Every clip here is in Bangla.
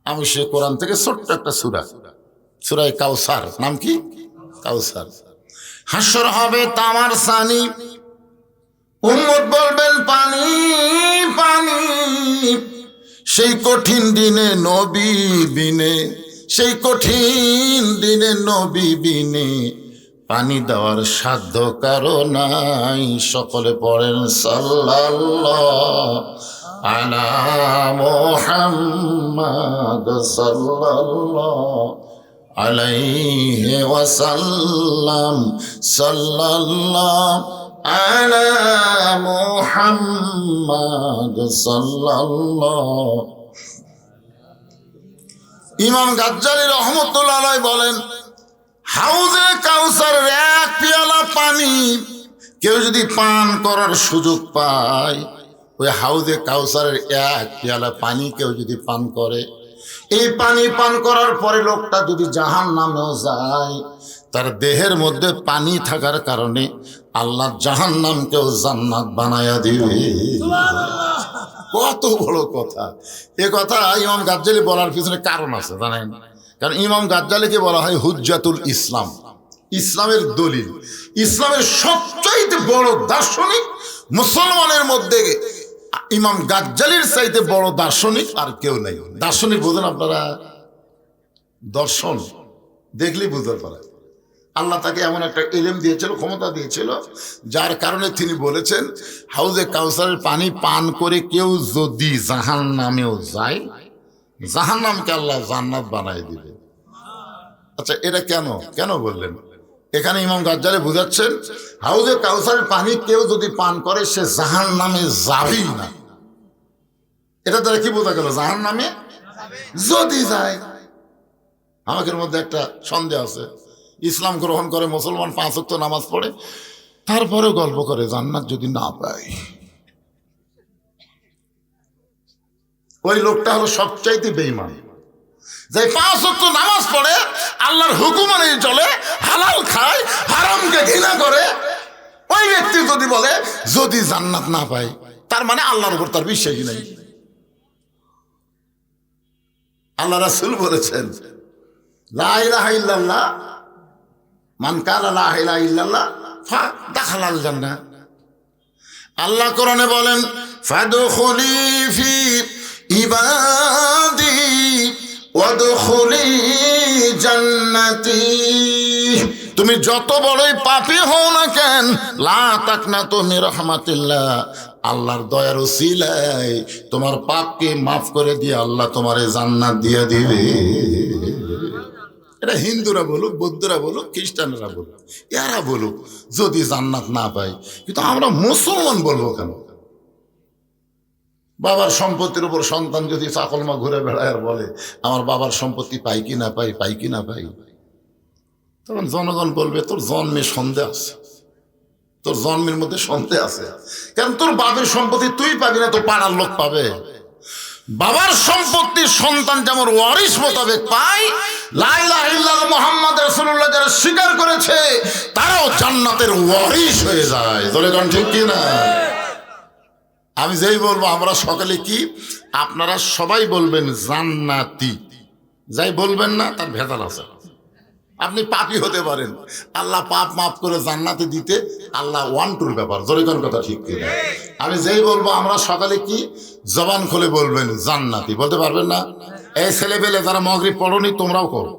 আমি সে কোরআন থেকে ছোট্ট একটা সূরা, সূরা কাউসার, নাম কি? কাউসার। হাসর হবে তামার সানি, উম্মত বলবেন পানি পানি। সেই কঠিন দিনে নবী বিনে, সেই কঠিন দিনে নবী বিনে পানি দেওয়ার সাধ্য কারো নাই। সকলে পড়েন সাল্লাল্লাহু আলা মুহাম্মাদ সাল্লাল্লাহু আলাইহি ওয়াসাল্লাম, সাল্লাল্লাহু আলা মুহাম্মাদ সাল্লাল্লাহু। ইমাম গাজ্জালী রহমতুল্লাহ আলাইহি বলেন, হাউজে কাউসারের এক পেয়ালা পানি কেউ যদি পান করার সুযোগ পায়, ওই হাউজে কাউসারের এক পেয়ালা পানি কেউ যদি পান করে, এই পানি পান করার পরে লোকটা যদি জাহান্নামেও যায়, তার দেহের মধ্যে পানি থাকার কারণে আল্লাহ জাহান্নামকেও জান্নাত বানায়া দিবে। কত বড় কথা! এ কথা ইমাম গাজ্জালী বলার পিছনে কারণ আছে জানেন? কারণ ইমাম গাজ্জালীকে বলা হয় হুজ্জাতুল ইসলাম, ইসলামের দলিল। ইসলামের সবচাইতে বড় দার্শনিক মুসলমানের মধ্যে ইমাম গাজ্জালীর চাইতে বড় দার্শনিক আর কেউ নাই। দার্শনিক বোঝেন আপনারা? দর্শন দেখলেই বুঝতে পারে। আল্লাহ তাকে এমন একটা ইলম দিয়েছিল, ক্ষমতা দিয়েছিল, যার কারণে তিনি বলেছেন হাউজে কাউসারের পানি পান করে কেউ যদি জাহান্নামেও যায়, জাহান্নামকে আল্লাহ জান্নাত বানায় দিবে। আচ্ছা, এটা কেন কেন বললেন? এখানে ইমাম গাজ্জালী বুঝাচ্ছেন হাউজে কাউসারের পানি কেউ যদি পান করে সে জাহান্নামে যাবেই না। এটা দ্বারা কি বোঝা গেল? জাহান্নামে যদি যায়। আমাদের মধ্যে একটা সন্দেহ আছে, ইসলাম গ্রহণ করে, মুসলমান 5 ওয়াক্ত নামাজ পড়ে, তারপরে গল্প করে জান্নাত যদি না পায়। ওই লোকটা হলো সবচাইতে বেঈমান, যে 5 ওয়াক্ত নামাজ পড়ে, আল্লাহর হুকুম অনুযায়ী চলে, হালাল খায়, হারামকে ঘৃণা করে। ওই ব্যক্তি যদি বলে যদি জান্নাত না পায়, তার মানে আল্লাহর উপর তার বিশ্বাসই নাই। আল্লাহ রাসূল বলেছেন লা ইলাহা ইল্লাল্লাহ মান কালা লা ইলাহা ইল্লাল্লাহ ফাদাখালাল জান্নাহ। আল্লাহ কোরআনে বলেন ফাদখুলি ফি ইবাদি ওয়াদখুলি জান্নাতি। তুমি যত বড়ই পাপী হও না কেন, লা তাকনাতু মির রাহমাতিল্লাহ, আল্লাহর দয়ার উসিলায় তোমার পাপকে মাফ করে দিয়ে আল্লাহ তোমারে জান্নাত দিয়ে দিবে। এটা হিন্দুরা বলুক, বৌদ্ধরা বলুক, খ্রিস্টানরা বলুক, এরা বলুক যদি জান্নাত না পায়। কিন্তু আমরা মুসলমান বলবো কেন? বাবার সম্পত্তির উপর সন্তান যদি চাকলমা ঘুরে বেড়ায় আর বলে আমার বাবার সম্পত্তি পাই কি না পাই, পাই কি না পাই, তখন জনগণ বলবে তোর জন্মে সন্দেহ আছে, তোর জন্মের মধ্যে সন্দেহ আছে। কারণ তোর বাবার সম্পত্তি তুই পাবি না, তো পাড়ার লোক পাবে। বাবার সম্পত্তির সন্তান যেমন ওয়ারিশ মোতাবেক পায়, লা ইলাহা ইল্লাল্লাহ মুহাম্মদ রাসূলুল্লাহ যারা স্বীকার করেছে তারাও জান্নাতের ওয়ারিশ হয়ে যায়। বলে কোন ঠিক কি না? আমি যেই বলবো আমরা সকালে কি, আপনারা সবাই বলবেন জান্নাতি, যাই বলবেন না তার ভেজাল আছে। আপনি পাপী হতে পারেন, আল্লাহ পাপ মাফ করে জান্নাতে দিতে আল্লাহ 1-2 ব্যাপার। জরিকান কথা ঠিক কিনা? আমি যেই বলবো আমরা সকালে কি, জবান খুলে বলবেন জান্নাতি, বলতে পারবেন না? এই ছেলেবেলে যারা মাগরিব পড়নি তোমরাও করো।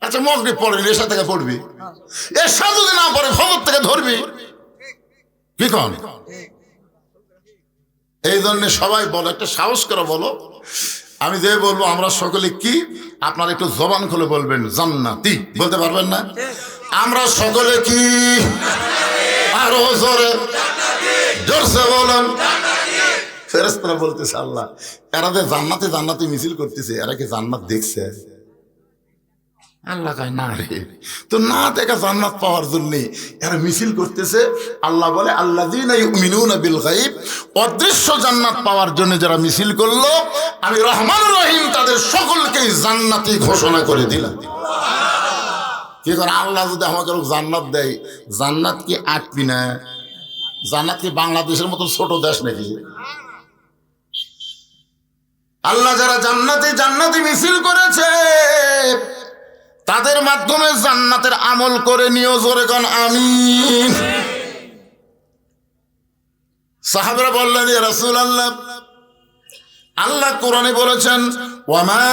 আচ্ছা মাগরিব পড়নি, এশা থেকে পড়বি, এশা যদি না পড়ে ফজর থেকে ধরবি, কি কন? এই জন্য সবাই বলো, একটা সাহস করে বলো। আমি যে বলবো আমরা সকলে কি, আপনারা একটু জবান খুলে বলবেন জান্নাতি, বলতে পারবেন না? আমরা সকলে কি, আরো জোরে জোরসে বলেন। ফেরেশতারা বলতেছে আল্লাহ এরা যে জান্নাতে জান্নাতি মিছিল করতেছে, এরা কি জান্নাত দেখছে? আল্লাহ কয় না রে, তো না দেখা জান্নাত পাওয়ার জন্য এরা মিছিল করতেছে। আল্লাহ বলে আল্লাযীনা ইউমিনুনা বিল গায়ব, অদৃশ্য জান্নাত পাওয়ার জন্য যারা মিছিল করলো আমি রহমানুর রহিম তাদের সকলকেই জান্নাতি ঘোষণা করে দিলাম। কি করে? আল্লাহ যদি আমাকে জান্নাত দেয়, জান্নাত কি আটবি না? জান্নাত কি বাংলাদেশের মতো ছোট দেশ নাকি? আল্লাহ যারা জান্নাতি জান্নাতি মিছিল করেছে তাদের মাধ্যমে জান্নাতের আমল করে নিও, জোরে কোন আমিন। সাহাবারা বললেন, ইয়া রাসূলুল্লাহ, আল্লাহ কোরআনে বলেছেন, ওয়ামা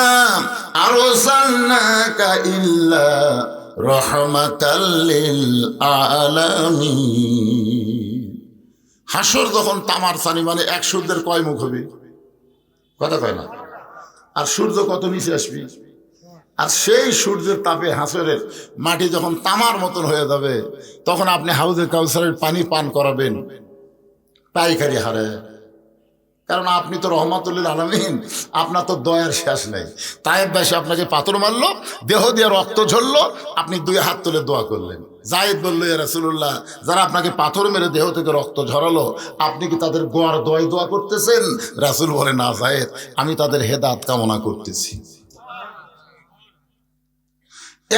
আরসালনাকা ইল্লা রাহমাতাল লিল আলামিন। হাসর যখন তামার সানি মানে এক সূর্যের কয় মুখ হবে, কথা কয় না, আর সূর্য কত নিচে আসবে, আর সেই সূর্যের তাপে হাসরের মাটি যখন তামার মতন হয়ে যাবে তখন আপনি হাউজে কাউসারের পানি পান করাবেন পাইকারি হারে, কারণ আপনি তো রহমাতুল আলামিন, আপনার তো দয়ার শেষ নেই। তায়েব বাসী আপনাকে পাথর মারলো, দেহ দিয়ে রক্ত ঝরলো, আপনি দুই হাত তুলে দোয়া করলেন। জায়েদ বলল, ইয়া রাসূলুল্লাহ, যারা আপনাকে পাথর মেরে দেহ থেকে রক্ত ঝরালো আপনি কি তাদের গোয়ার দোয়া করতেছেন? রাসূল বলে, না জায়েদ, আমি তাদের হেদায়েত কামনা করতেছি।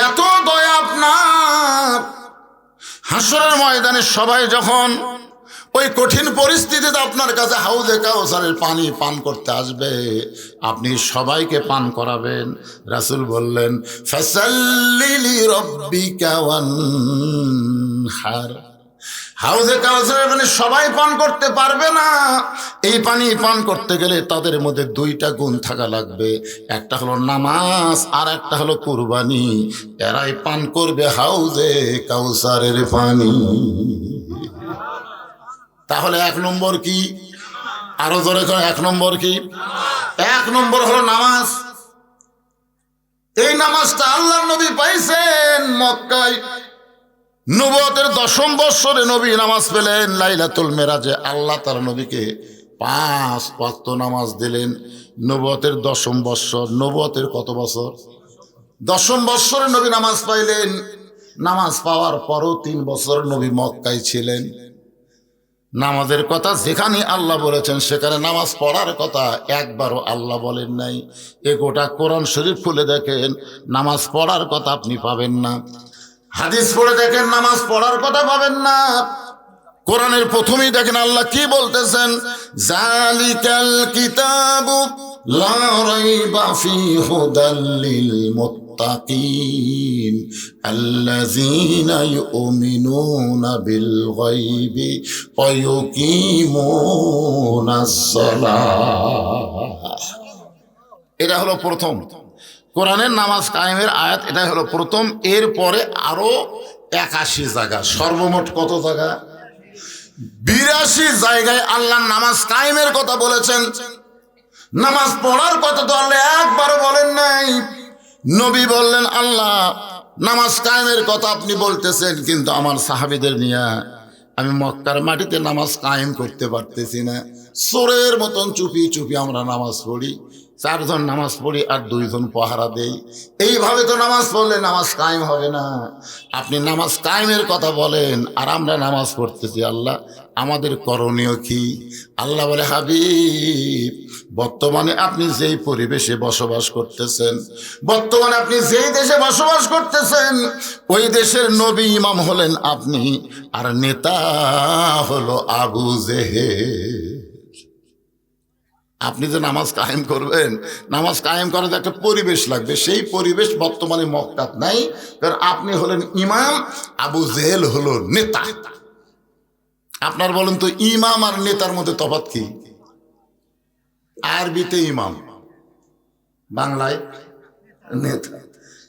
এত দয়া আপনার। হাসরের ময়দানে সবাই যখন ওই কঠিন পরিস্থিতিতে আপনার কাছে হাউজে কাউসারের পানি পান করতে আসবে, আপনি সবাইকে পান করাবেন। রাসূল বললেন, ফাসাল্লি লিরাব্বিকা ওয়ানহার। হাউজে কাউসারের পানি সবাই পান করতে পারবে না। এই পানি পান করতে গেলে তাদের মধ্যে দুইটা গুণ থাকা লাগবে, একটা হলো নামাজ আর একটা হলো কুরবানি। এরাই পান করবে হাউজে কাউসারের পানি। তাহলে এক নম্বর কি? আরো জোরে করে, এক নম্বর কি? এক নম্বর হলো নামাজ। এই নামাজটা আল্লাহর নবী পাইছেন মক্কায়। নবুয়তের 10ম বৎসরে নবী নামাজ পেলেন লাইলাতুল মেরাজে। আল্লাহ তার নবীকে 5 ওয়াক্ত নামাজ দিলেন। নবুয়তের 10ম বৎসর। নবুয়তের কত বছর? 10ম বৎসরে নবী নামাজ পাইলেন। নামাজ পাওয়ার পরও 3 বছর নবী মক্কায় ছিলেন। নামাজের কথা যেখানে আল্লাহ বলেছেন সেখানে নামাজ পড়ার কথা একবারও আল্লাহ বলেন নাই। এ গোটা কোরআন শরীফ খুলে দেখেন, নামাজ পড়ার কথা আপনি পাবেন না। হাদিস পড়ে দেখেন, নামাজ পড়ার কথা পাবেন না। কোরআনের প্রথমেই দেখেন আল্লাহ কি বলতেছেন, জালিকাল কিতাবু লা রাইবা ফীহি হুদাল লিল মুত্তাকিন আল্লাযীনা ইউমিনুনা বিল গায়বি ওয়া ইউকিমুনাস সালাহ। এটা হলো প্রথম কোরআনের নামাজ কায়েমের আয়াত। এটা হলো প্রথম। এরপরে আরো 81 জায়গা, সর্বমোট কত জায়গা? 82 জায়গায় আল্লাহ নামাজ কায়েমের কথা বলেছেন। নামাজ পড়ার কথা তো আল্লাহ একবারও বলেন নাই। নবী বললেন, আল্লাহ নামাজ কায়েমের কথা আপনি বলতেছেন, কিন্তু আমার সাহাবীদের নিয়ে আমি মক্কার মাটিতে নামাজ কায়েম করতে পারতেছি না। চোরের মতন চুপি চুপি আমরা নামাজ পড়ি। 4 জন নামাজ পড়ি আর 2 জন পাহারা দেই। এইভাবে তো নামাজ পড়লে নামাজ কায়েম হবে না। আপনি নামাজ কায়েমের কথা বলেন আর আমরা নামাজ পড়তেছি। আল্লাহ আমাদের করণীয় কি? আল্লাহ বলে, হাবিব, বর্তমানে আপনি যেই পরিবেশে বসবাস করতেছেন, বর্তমানে আপনি যেই দেশে বসবাস করতেছেন, ওই দেশের নবী ইমাম হলেন আপনি, আর নেতা হলো আবু জেহেল। আপনি যে নামাজ কায়েম করবেন, নামাজ কায়েম করার একটা পরিবেশ লাগবে। সেই পরিবেশ বর্তমানে মক্কাত নাই, কারণ আপনি হলেন ইমাম, আবু জেহেল হলো নেতা। আপনার বলেন তো, ইমাম আর নেতার মধ্যে তফাৎ কি? আরবিতে ইমাম, বাংলায় নেতা।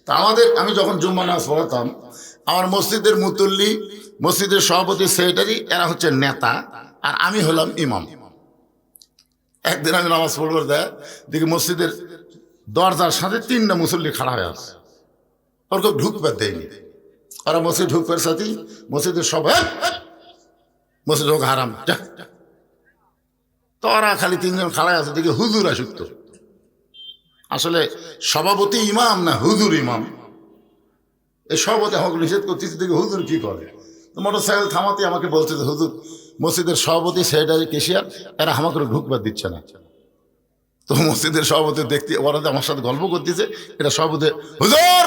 তা আমি যখন জুম্মা নামাজ পড়াতাম, আমার মসজিদের মুতল্লি, মসজিদের সভাপতি, সেক্রেটারি, এরা হচ্ছে নেতা, আর আমি হলাম ইমাম। একদিন আমি নামাজ পড়বার দেখি মসজিদের দরজার সাথে 3টা মুসল্লি খাড়া হয়ে আছে। ওর কেউ ঢুকবার দেয়নি। ওরা মসজিদ ঢুকবার সাথে মসজিদের সবাই, মসজিদ হোক হারাম, তো ওরা খালি 3 জন খাড়ায় আছে। দেখি হুজুর আসুক। তো আসলে সভাপতি ইমাম না হুজুর ইমাম। এই সভাপতি আমাকে নিষেধ করতেছে, দেখি হুজুর কি করে। তো মোটরসাইকেল থামাতে আমাকে বলছে যে, হুজুর, মসজিদের সভাপতি, সেক্রেটারি, ক্যাশিয়ার, এরা আমাকে ঢুকবার দিচ্ছে না। তো মসজিদের সভাপতি দেখতে, ওরা আমার সাথে গল্প করতেছে, এটা সভাপতি, হুজুর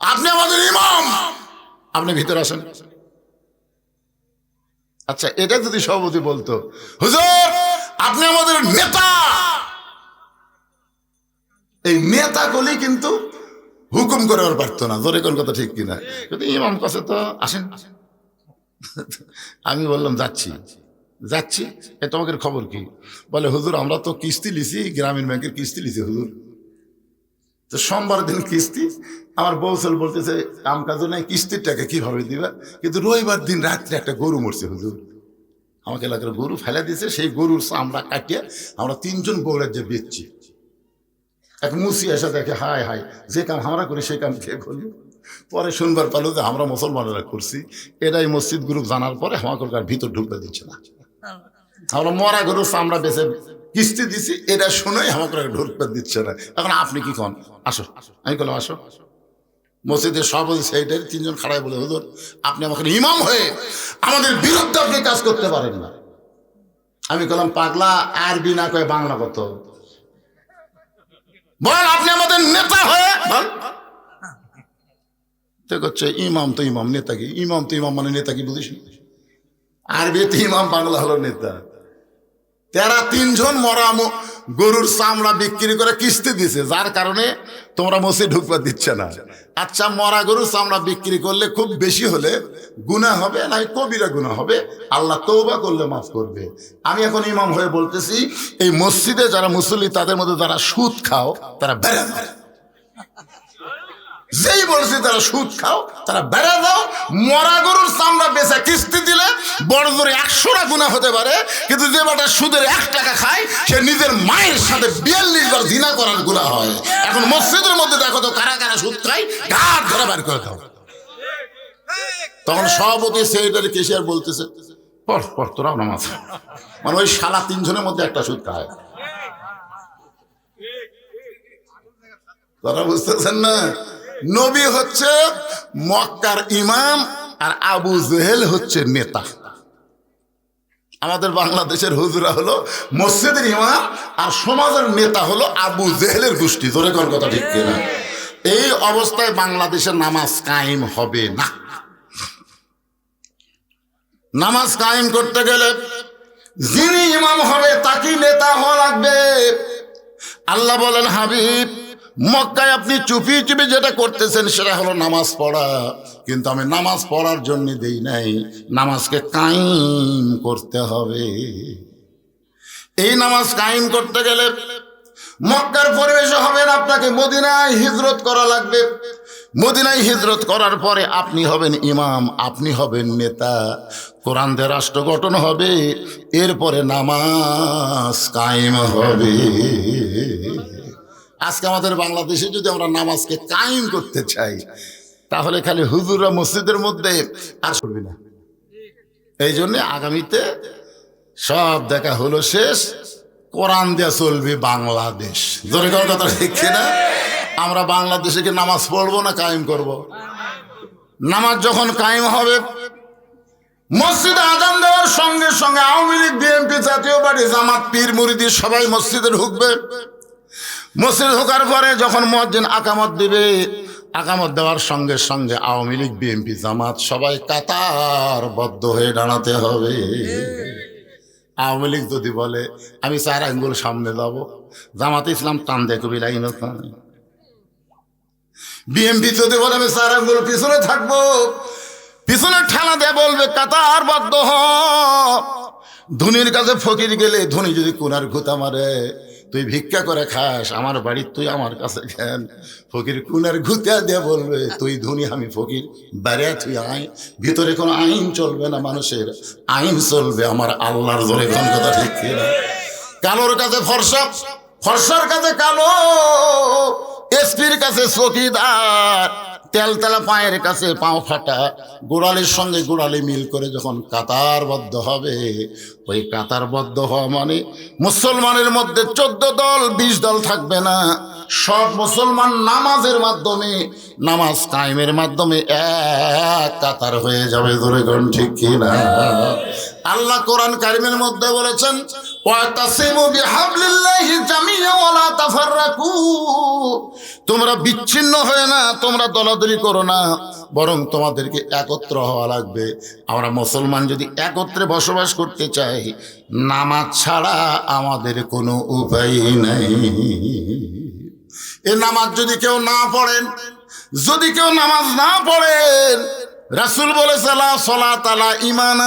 আপনি আমাদের ইমাম, আপনি ভিতরে আসেন। আচ্ছা, এটা যদি সভাপতি বলতো, হুজুর আপনি আমাদের নেতা, নেতা গলি কিন্তু হুকুম করে আর পারতো না, জোরে কোন কথা ঠিক কিনা? কিন্তু ইমাম কাছে তো আসেন। আমি বললাম যাচ্ছি যাচ্ছি, এ তোমাদের খবর কি? বলে হুজুর আমরা তো কিস্তি লিছি, গ্রামীণ ব্যাংকের কিস্তি লিছি হুজুর। তো সোমবার দিন কিস্তি, আমার বৌসল বলতেছে কাম কাজও নাই, কিস্তির টাকা কিভাবে দিবা? কিন্তু রবিবার দিন রাত্রে একটা গরু মরছে হুজুর, আমাকে এলাকার গরু ফেলে দিয়েছে, সেই গরুর আমরা কাটিয়ে আমরা 3 জন বউরাজ যে বেচছি। এক মুসি এসে দেখে হায় হায়, যে কাম আমরা করি সেই কাম কে করলো? পরে শুনবার পারলো যে আমরা মুসলমানেরা করছি। এটাই মসজিদ গ্রুপ জানার পরে আমাকে ভিতর ঢুকতে দিচ্ছে না। আমরা মরা গরু আমরা বেঁচে কিস্তি দিছি, এটা শুনেই আমাকে ঢুকতে দিচ্ছে না। এখন আপনি কি কন? আসো। আমি বললাম আসো। মসজিদের সভাপতি সেইটাই 3 জন খাড়ায় বলে হুজুর আপনি আমাকে ইমাম হয়ে আমাদের বিরুদ্ধে আপনি কাজ করতে পারেন না। আমি বললাম পাগলা, আরবি না কয়ে বাংলা কত বল, আপনি আমাদের নেতা হয়ে বল। হচ্ছে ইমাম তো ইমাম, নেতা কি? ইমাম তো ইমাম মানে নেতা কি বুঝিস? আরবিতে ইমাম, বাংলা হলো নেতা। তারা 3 জন মরা গরুর চামড়া বিক্রি করে কিস্তি দিছে, যার কারণে তোমরা মসজিদ ঢুকবা দিচ্ছে না। আচ্ছা, মরা গরুর চামড়া বিক্রি করলে খুব বেশি হলে গুনাহ হবে, না কবিরা গুনাহ হবে, আল্লাহ তওবা করলে মাফ করবে। আমি এখন ইমাম হয়ে বলতেছি, এই মসজিদে যারা মুসল্লি তাদের মধ্যে যারা সুদ খাও তারা বেড়ে যাও। যেই বলছি তারা সুদ খাও তারা বেড়ে যাও। মরা গরুর চামড়া বেচা কিস্তি দিলে বড় জোরে 100টা গুনাহ হতে পারে, কিন্তু যে বেটা সুদের 1 টাকা খায় সে নিজের মায়ের সাথে 42 বার জিনা করার গুনাহ হয়। এখন মসজিদের মধ্যে দেখো তো কারা কারা সুদ খায়, ঘাট ধরে বের করে দাও। তখন সভাপতি সেক্রেটারি কেশিয়ার বলতেছে পর পর তোরা নামাজ, মানে ওই শালা 3 জনের মধ্যে একটা সুদ খায়। তারা বুঝতেছেন না? নবী হচ্ছে মক্কার ইমাম আর আবু জেহেল হচ্ছে নেতা। আমাদের বাংলাদেশের হুজুরা হলো মসজিদের ইমাম আর সমাজের নেতা হলো আবু জেহেলের গোষ্ঠী। জোরে কোন কথা ঠিক কিনা? এই অবস্থায় বাংলাদেশের নামাজ কায়েম হবে না। নামাজ কায়েম করতে গেলে যিনি ইমাম হবে তাকে নেতা হওয়া লাগবে। আল্লাহ বলেন হাবিব মক্কায় আপনি চুপি চুপি যেটা করতেছেন সেটা হলো নামাজ পড়া, কিন্তু আমি নামাজ পড়ার জন্য দেই নাই, নামাজকে কায়েম করতে হবে। এই নামাজ কায়েম করতে গেলে মক্কার পরিবেশে হবে না, আপনাকে মদিনায় হিজরত করা লাগবে। মদিনায় হিজরত করার পরে আপনি হবেন ইমাম, আপনি হবেন নেতা, কোরআন দিয়ে রাষ্ট্র গঠন হবে, এরপরে নামাজ কায়েম হবে। আজকে আমাদের বাংলাদেশে যদি আমরা নামাজকে কায়েম করতে চাই তাহলে খালি হুজুররা মসজিদের মধ্যে আর চলবে না। এই জন্য আগামীতে সব দেখা হলো শেষ, কোরআন দেয়া চলবে বাংলাদেশ। জোরে কোন কথা ঠিক না? আমরা বাংলাদেশে কি নামাজ পড়বো না কায়েম করব? নামাজ যখন কায়েম হবে, মসজিদে আযান দেওয়ার সঙ্গে সঙ্গে আওয়ামী লীগ, বিএনপি, জাতীয় পার্টি, জামাত, পীর মুরিদি সবাই মসজিদে ঢুকবে। মসজিদ ঢোকার পরে যখন মুয়াজ্জিন আকামত দিবে, আকামত দেওয়ার সঙ্গে সঙ্গে আওয়ামী লীগ, বিএনপি, জামাত সবাই কাতারবদ্ধ হয়ে দাঁড়াতে হবে। আওয়ামী লীগ যদি বলে আমি 4 আঙ্গুল সামনে যাব, জামাত ইসলাম টান দিয়ে কবি লাইন। বিএনপি যদি বলে আমি 4 আঙ্গুল পিছনে থাকবো, পিছনে ঠেলা দিয়ে বলবে কাতারবদ্ধ হ। ধনীর কাছে ফকির গেলে ধনী যদি কোনার ঘুতা মারে, তুই ভিক্ষা করে খাস, আমার বাড়ি তুই আমার কাছে খেন, ফকির কুনার ঘুতা দিয়ে বলবে তুই ধনী আমি ফকির, বাইরে তুই আইন, ভিতরে কোনো আইন চলবে না, মানুষের আইন চলবে আমার আল্লাহর। জোরে কোন কথা ঠিক কিনা? কালোর কাছে ফর্সা, ফর্সার কাছে কালো, এসপির কাছে চকিদার, তেলতেলা পায়ের কাছে পাও ফাটা, গোড়ালির সঙ্গে গোড়ালি মিল করে যখন কাতারবদ্ধ হবে, ওই কাতারবদ্ধ হওয়া মানে মুসলমানের মধ্যে 14 দল 20 দল থাকবে না, সব মুসলমান নামাজের মাধ্যমে, নামাজ কায়েমের মাধ্যমে এক কাতার হয়ে যাবে। ধরে কোন ঠিক কিনা? আল্লাহ কোরআন কারিমের মধ্যে বলেছেন ওয়াতাসিমু বিহাবলিল্লাহি জামিআ ওয়া লা তাফাররাকু, তোমরা বিচ্ছিন্ন হয়ে না, তোমরা দলাদলি করো না, বরং তোমাদেরকে একত্র হওয়া লাগবে। আমরা মুসলমান যদি একত্রে বসবাস করতে চাই, নামাজ ছাড়া আমাদের কোনো উপায় নাই। এ নামাজ যদি কেউ না পড়েন, যদি কেউ নামাজ না পড়েন, রাসূল বলেছে লা সালাত আলা ঈমান,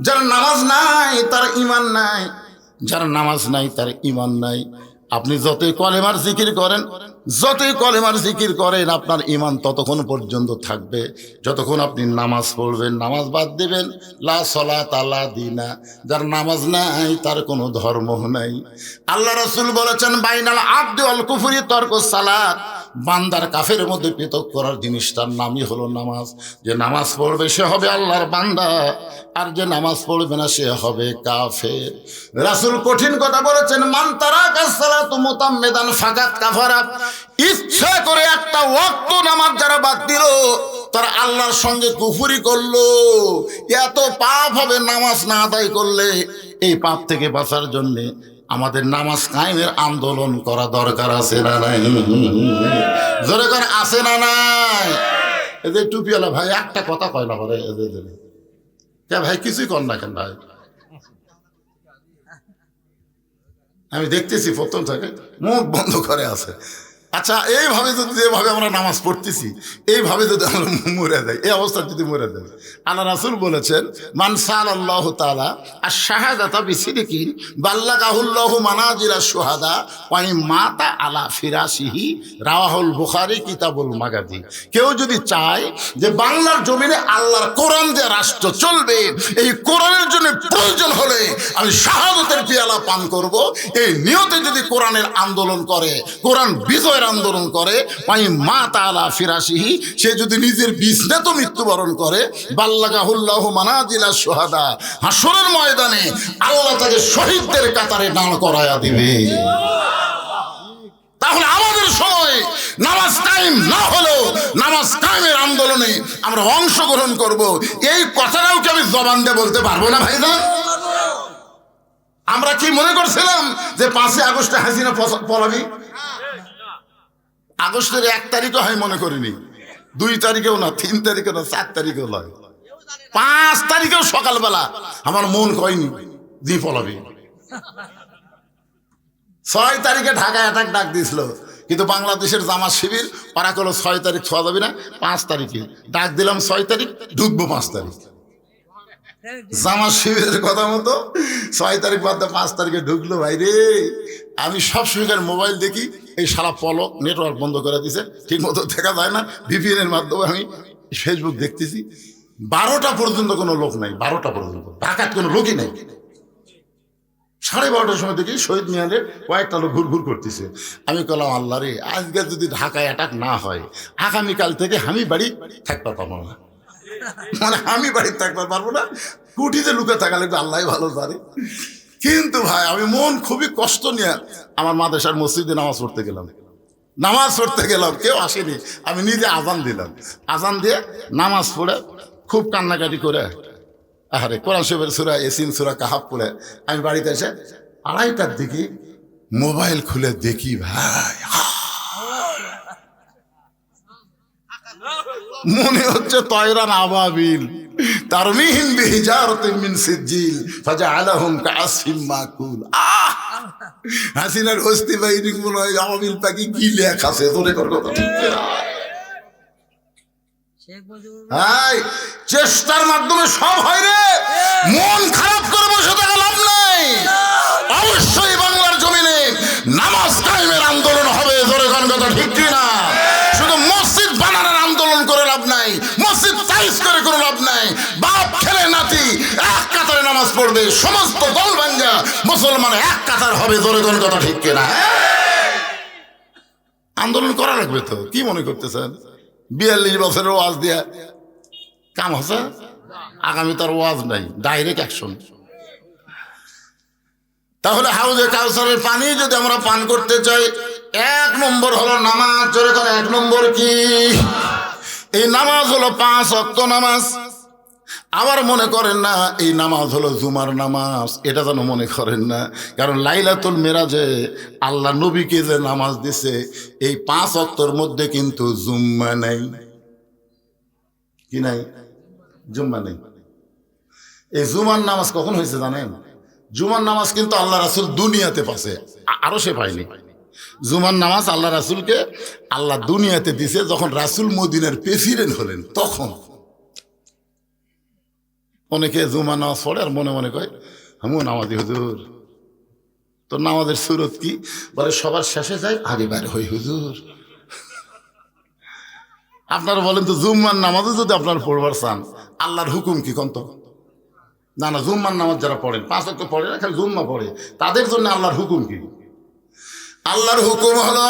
যার নামাজ নাই তার ঈমান নাই, যার নামাজ নাই তার ঈমান নাই। আপনি যতই কলেমার জিকির করেন, যতই কলেমার জিকির করেন, আপনার ঈমান ততক্ষণ পর্যন্ত থাকবে যতক্ষণ আপনি নামাজ পড়বেন। নামাজ বাদ দিবেন, লা সালাত আলা দিনা, যার নামাজ নাই তার কোনো ধর্ম নাই। আল্লাহ রাসূল বলেছেন বাইনাল আবদি ওয়াল কুফরি তারকুস সালাত, বান্দার কাফের মধ্যে পৃথক করার জিনিসটার নামই হলো নামাজ। যে নামাজ পড়বে সে হবে আল্লাহর বান্দা, আর যে নামাজ পড়বে না সে হবে কাফের। রাসূল কঠিন কথা বলেছেন, মান তারাকাস সালাতু মুতাম্মিদান ফাকাত কাফারা, ইচ্ছা করে একটা ওয়াক্ত নামাজ যারা বাদ দিল তারা আল্লাহর সঙ্গে কুফরি করলো। এত পাপ হবে নামাজ না আদায় করলে। এই পাপ থেকে বাঁচার জন্যে আমাদের নামাজ কায়েমের আন্দোলন করা দরকার আছে না নাই? জোরে করে আছে না নাই? এদের টুপিওয়ালা ভাই একটা কথা কয় না বলে, কে ভাই কিছুই কর না কেন ভাই? আমি দেখতেছি প্রথম থেকে মুখ বন্ধ করে আছে। আচ্ছা, এইভাবে যদি, যেভাবে আমরা নামাজ পড়তেছি এইভাবে যদি আমরা মরে যাই, এই অবস্থা যদি মরে যাই, আল্লাহ রাসূল বলেছেন মান সাআলাল্লাহু তাআলা আশ-শাহাদাতা বিসিদকিন বাল্লাগাহুল্লাহু মানাজিলাশ শুহাদা ওয়া ইন মাতা আলা ফিরাশিহি, রাওয়াহুল বুখারী কিতাবুল মাগাজি। কেউ যদি চায় যে বাংলার জমিনে আল্লাহর কোরআন দিয়ে রাষ্ট্র চলবে, এই কোরআনের জন্য প্রয়োজন হলে আমি শাহাদাতের পেয়ালা পান করব, এই নিয়তে যদি কোরআনের আন্দোলন করে, কোরআন বিজয়ের আন্দোলন করে, ওয়াই মা তাআলা ফিরাশিহি, সে যদি নিজের বিছনাতে মৃত্যুবরণ করে, বাল্লাগাহুল্লাহু মানাজিলাশ শুহাদা, হাসরের ময়দানে আল্লাহ তাকে শহীদদের কাতারে দাঁড় করায়া দিবে। তাহলে আমাদের সময় নামাজ কায়েম না হলেও নামাজ কায়েমের আন্দোলনে আমরা অংশগ্রহণ করব। এই কথাটাও কি আমি জবান দিয়ে বলতে পারবো না ভাইজান? আমরা কি মনে করছিলাম যে 5 আগস্টে হাসিনা পলাবি? আগস্টের 1 তারিখও আমি মনে করিনি, 2 তারিখেও না, 3 তারিখেও না, 4 তারিখেও নয়, 5 তারিখেও সকালবেলা আমার মন কয়নি দিয়ে পলাবি। 6 তারিখে ঢাকা অ্যাটাক ডাক দিয়েছিল, কিন্তু বাংলাদেশের জামাত শিবির ওরা করলো 6 তারিখ ছোঁয়া যাবে না, 5 তারিখে ডাক দিলাম, 6 তারিখ ঢুকবো 5 তারিখ। জামাত শিবিরের কথা মতো 6 তারিখ বাদ 5 তারিখে ঢুকলো। ভাই রে, আমি সব সময় মোবাইল দেখি, এই সারা পলক নেটওয়ার্ক বন্ধ করে দিছে, ঠিক মতো দেখা যায় না। ভিপিএন এর মাধ্যমে আমি ফেসবুক দেখতেছি, 12টা পর্যন্ত কোনো লোক নাই, 12টা পর্যন্ত ঢাকার কোনো লোকই নাই। 12:30টার সময় দেখি শহীদ মিনারে কয়েকটা লোক ঘুরঘুর করতেছে। আমি বললাম আল্লাহ রে, আজকে যদি ঢাকায় অ্যাটাক না হয়, আগামীকাল থেকে আমি বাড়ি থাকতে পারবো না, মানে আমি বাড়িতে থাকতে পারবো না, কুটিতে লুকে থাকা লাগবে, আল্লাহ ভালো জানে। কিন্তু ভাই আমি মন খুবই কষ্ট নিয়ে আমার মাদ্রাসার মসজিদে নামাজ পড়তে গেলাম, কেউ আসেনি, আমি নিজে আজান দিলাম, আজান দিয়ে নামাজ পড়ে খুব কান্নাকাটি করে, আরে কোরআন শরীফের সূরা ইয়াসিন, সূরা কাহাফ পড়ে আমি বাড়িতে এসে 2:30টার দিকে মোবাইল খুলে দেখি, ভাই মনে হচ্ছে তয়রান আবাবিল তারমিহিম বিহিজারাতিন মিন সিজিল ফাজআলাহুম কাআসফিন মাকুল। হাসিনার অস্থি বাহিনী মনে হয় আবাবিল পাখি কি লেখা আছে, তোরে কর কথা ঠিক না। চেষ্টার মাধ্যমে সব হয় রে, মন খারাপ করে বসে থাকা লাভ নাই। অবশ্যই বাংলার জমিনে নামাজ কায়েমের আন্দোলন হবে, জোরে কোন কথা ঠিক না। শুধু মসজিদ বানানোর আন্দোলন করে লাভ নাই, মসজিদ সাইজ করে কোনো লাভ নাই। বাপ ছেলে নাতি এক কাতারে নামাজ পড়বে, সমস্ত দল ভাঙ্গা মুসলমান এক কাতার হবে, জোরে কোন কথা ঠিক না। আন্দোলন করা লাগবে তো, কি মনে করতেছেন 42 বছরের ওয়াজ দিয়া কাম হচ্ছে? আগামী তার ওয়াজ নাই, ডাইরেক্ট অ্যাকশন। তাহলে হাউজে কাউসারের পানি যদি আমরা পান করতে চাই, 1 নম্বর হলো নামাজ। জোরে করে 1 নম্বর কি? এই নামাজ হলো 5 ওয়াক্ত নামাজ। আবার মনে করেন না এই নামাজ হলো জুমার নামাজ, এটা যেন মনে করেন না। কারণ লাইলাতুল মেরাজে আল্লাহ নবীকে যে নামাজ দিছে, এই 5 ওয়াক্তের মধ্যে কিন্তু জুম্মা নাই। কি নাই? জুম্মা নেই। এই জুমার নামাজ কখন হয়েছে জানেন? জুমার নামাজ কিন্তু আল্লাহ রাসূল দুনিয়াতে পাশে, আরো সে পায়নি। জুমার নামাজ আল্লাহ রাসূলকে আল্লাহ দুনিয়াতে দিছে যখন রাসূল মদিনার প্রেসিডেন্ট হলেন তখন। অনেকে জুমার নামাজ পড়ে আর মনে মনে কয় আমিও নামাজি হুজুর। তো নামাজের সুরত কি? বলে সবার শেষে যায় আগে বাইরে হই হুজুর। আপনারা বলেন তো জুম্মার নামাজও যদি আপনারা পড়বার চান আল্লাহর হুকুম কি কন্ত? না না, জুম্মার নামাজ যারা পড়েন 5 ওয়াক্ত পড়ে না, খালি জুম্মা পড়ে, তাদের জন্য আল্লাহর হুকুম কি? আল্লাহর হুকুম হলো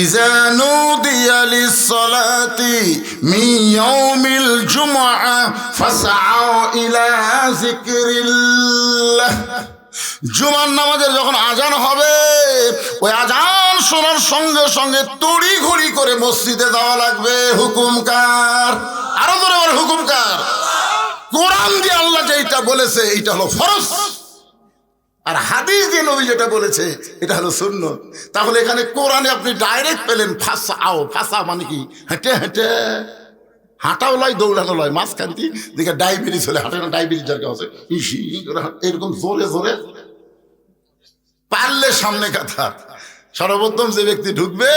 ইজা নুদিয়া লিস-সালাতি মিন ইয়াউমিল জুমআ ফাসআউ ইলা যিকরিল্লাহ। জুমার নামাজের যখন আজান হবে ওই আজান শোনার সঙ্গে সঙ্গে তড়ি ঘড়ি করে মসজিদে যাওয়া লাগবে। হুকুম কার? আরো ধরে বলে হুকুম কার? কোরআন দিয়ে আল্লাহ যেটা বলেছে এইটা হলো ফরজ, আর হাদিস দিয়ে নবী যেটা বলেছে এটা হলো সুন্নত। তাহলে এখানে কোরআনে আপনি ডাইরেক্ট পেলেন ফাসাও। ফাসা মানে কি? হেঁটে হেঁটে, হাঁটাও লয় দৌড়ানো লয়, মাঝখানটি দেখে ডায়াবেটিস হলে হাঁটে না, ডায়াবেটিস যার কাছে এরকম জোরে জোরে পারলে সামনে কথা। সর্বপ্রথম যে ব্যক্তি ঢুকবে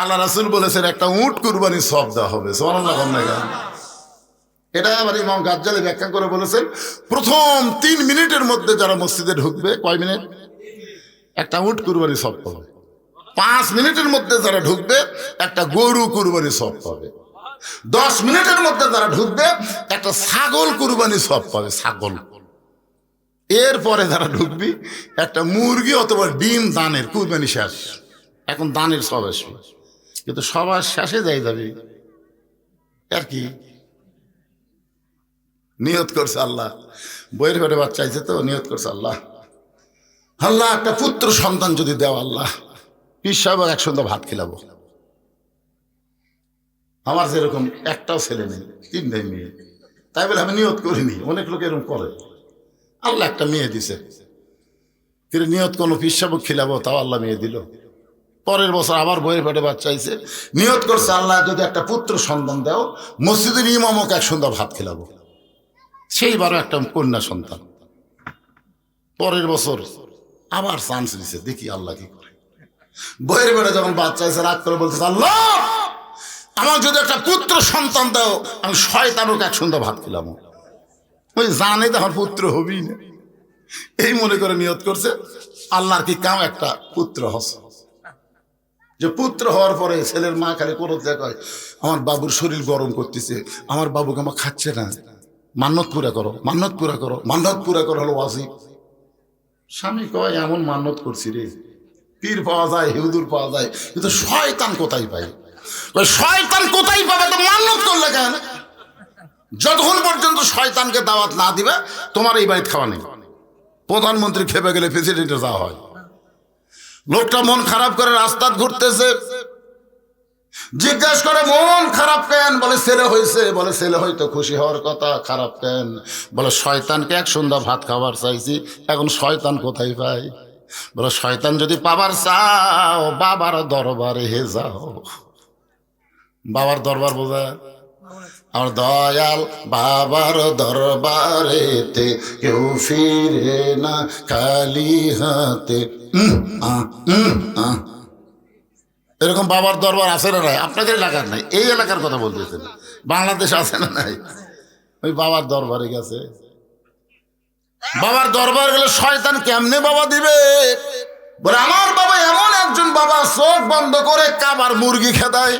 আল্লাহ রাসূল বলেছেন একটা উট কুরবানি সব দেওয়া হবে। সুবহানাল্লাহ। এটা আবার ইমাম গাজ্জালি ব্যাখ্যা করে বলেছেন প্রথম 3 মিনিটের মধ্যে যারা মসজিদে ঢুকবে, কয় মিনিট? একটা উট কুরবানি সব পাবে। 5 মিনিটের মধ্যে যারা ঢুকবে একটা গরু কুরবানি সব পাবে। 10 মিনিটের মধ্যে যারা ঢুকবে একটা ছাগল কুরবানি সব পাবে, ছাগল। এরপরে যারা ঢুকবি একটা মুরগি অথবা ডিম দানের কুরবানি শেষ। এখন দানের সব আসবে, কিন্তু সবার শেষে যাই যাবি আর কি নিয়ত করছে আল্লাহ, বইয়ের ঘরে বাচ্চা আছে তো নিয়ত করছে আল্লাহ, আল্লাহ একটা পুত্র সন্তান যদি দেও আল্লাহ, পীর সাহেব একসঙ্গে ভাত খিলাবো। আমার যেরকম একটাও ছেলে নেই, 3টাই মেয়ে, তাই বলে আমি নিয়ত করিনি। অনেক লোক এরকম করে। আল্লাহ একটা মেয়ে দিছে, কিন্তু নিয়ত কোনো পীর সাহেব খিলাবো, তাও আল্লাহ মেয়ে দিল। পরের বছর আবার বইয়ের পেটে বাচ্চা আইছে, নিয়ত করছে আল্লাহ যদি একটা পুত্র সন্তান দাও মসজিদের ইমামকে একসঙ্গে ভাত খিলাবো। সেইবারও একটা কন্যা সন্তান। পরের বছর আবার চান্স দিছে, দেখি আল্লাহ কি করে। বইয়ের বেড়ে যখন বাচ্চা এসে রাগ করে বলছে আল্লাহ আমার যদি একটা পুত্র সন্তান দাও আমি শয়তানকে একসঙ্গে ভাত খেলাম। ওই জানে তো আমার পুত্র হবেই না, এই মনে করে নিয়ত করছে আল্লাহর কি কাম একটা পুত্র হচ্ছে। যে পুত্র হওয়ার পরে ছেলের মা খালি করত দেখায় আমার বাবুর শরীর গরম করতেছে, আমার বাবুকে আমার খাচ্ছে না, মান্নত পুরা করো, মান্নত পুরা করো, মান্নত পুরা করো হলো ওয়াজিব। স্বামী কয় এমন মান্নত করছি রে, পীর পাওয়া যায়, হিউদুর পাওয়া যায়, কিন্তু শয়তান কোথায় পাই? শয়তান কোথায় পাবে? তো মান্নত করলে কেন? যতক্ষণ পর্যন্ত শয়তানকে দাওয়াত না দিবে তোমার এই বাড়িতে খাওয়া নেই। প্রধানমন্ত্রী খেপে গেলে প্রেসিডেন্টে যাওয়া হয়। লোকটা মন খারাপ করে রাস্তা ঘুরতেছে, জিজ্ঞাসা করে মন খারাপ কেন? বলে ছেলে হয়েছে। বলে ছেলে হয়তো খুশি হওয়ার কথা, খারাপ কেন? বলে শয়তানকে এক সন্ধ্যা ভাত খাবার চাইছি, এখন শয়তান কোথায় পাই? বলে শয়তান যদি পাবার চাও বাবার দরবারে হে যাও। বাবার দরবার বোঝা? আমার দয়াল বাবার দরবারেতে কেউ ফিরে না খালি হাতে। এরকম বাবার দরবার আছে না নাই? আপনাদের এলাকার নাই, এই এলাকার কথা বলতেছেন। বাংলাদেশ আছে না নাই? ওই বাবার দরবারে গেছে। বাবার দরবার গেলে শয়তান কেমনে বাবা দিবে? বলে আমার বাবা এমন একজন বাবা চোখ বন্ধ করে কাবার মুরগি খেদায়,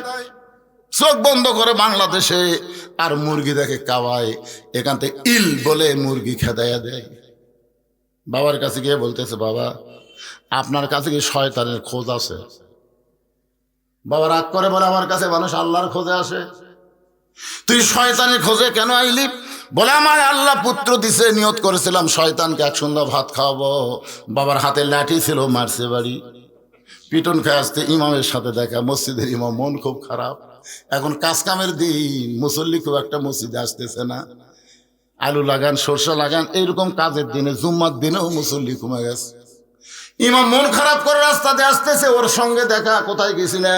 চোখ বন্ধ করে বাংলাদেশে আর মুরগি দেখে কাবায়, এখান থেকে ইল বলে মুরগি খেদাইয়া দেয়। বাবার কাছে গিয়ে বলতেছে বাবা আপনার কাছে কি শয়তানের খোঁজ আছে? বাবা রাগ করে বলে আমার কাছে মানুষ আল্লাহর খোঁজে আসে, তুই শয়তানের খোঁজে কেন আইলি? বলে আমার আল্লাহ পুত্র দিছে, নিয়ত করেছিলাম শয়তানকে এক সন্ধ্যা ভাত খাওয়াবো। বাবার হাতে লাঠি ছিল, মারছে বাড়ি, পিটন খেয়ে আসতে ইমামের সাথে দেখা, মসজিদের ইমাম মন খুব খারাপ। এখন কাজ কামের দিন, মুসল্লি খুব একটা মসজিদে আসতেছে না, আলু লাগান সরষে লাগান এইরকম কাজের দিনে, জুম্মার দিনেও মুসল্লি কমে গেছে। ইমাম মন খারাপ করে রাস্তাতে আসতেছে, ওর সঙ্গে দেখা। কোথায় গেছিলে?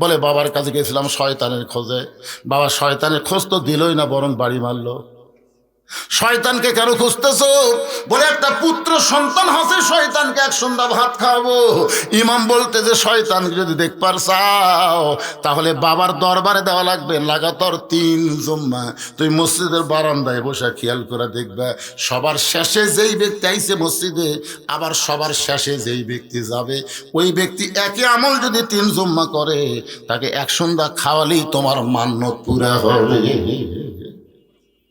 বলে বাবার কাছে গেছিলাম শয়তানের খোঁজে। বাবা শয়তানের খোঁজ তো দিলই না, বরং বাড়ি মারলো। শয়তানকে কেন খুঁজতেছো? বলে একটা পুত্র সন্তান হচ্ছে, শয়তানকে এক সন্ধ্যা ভাত খাওয়াবো। ইমাম বলতে যে শয়তানকে যদি দেখবার চাও তাহলে বাবার দরবারে দেওয়া লাগবে লাগাতার 3 জুম্মা। তুই মসজিদের বারান্দায় বসে খেয়াল করে দেখবে, সবার শেষে যেই ব্যক্তি আইছে মসজিদে, আবার সবার শেষে যেই ব্যক্তি যাবে, ওই ব্যক্তি একই আমল যদি 3 জুম্মা করে, তাকে এক সন্ধ্যা খাওয়ালেই তোমার মান্যত পুরা হবে।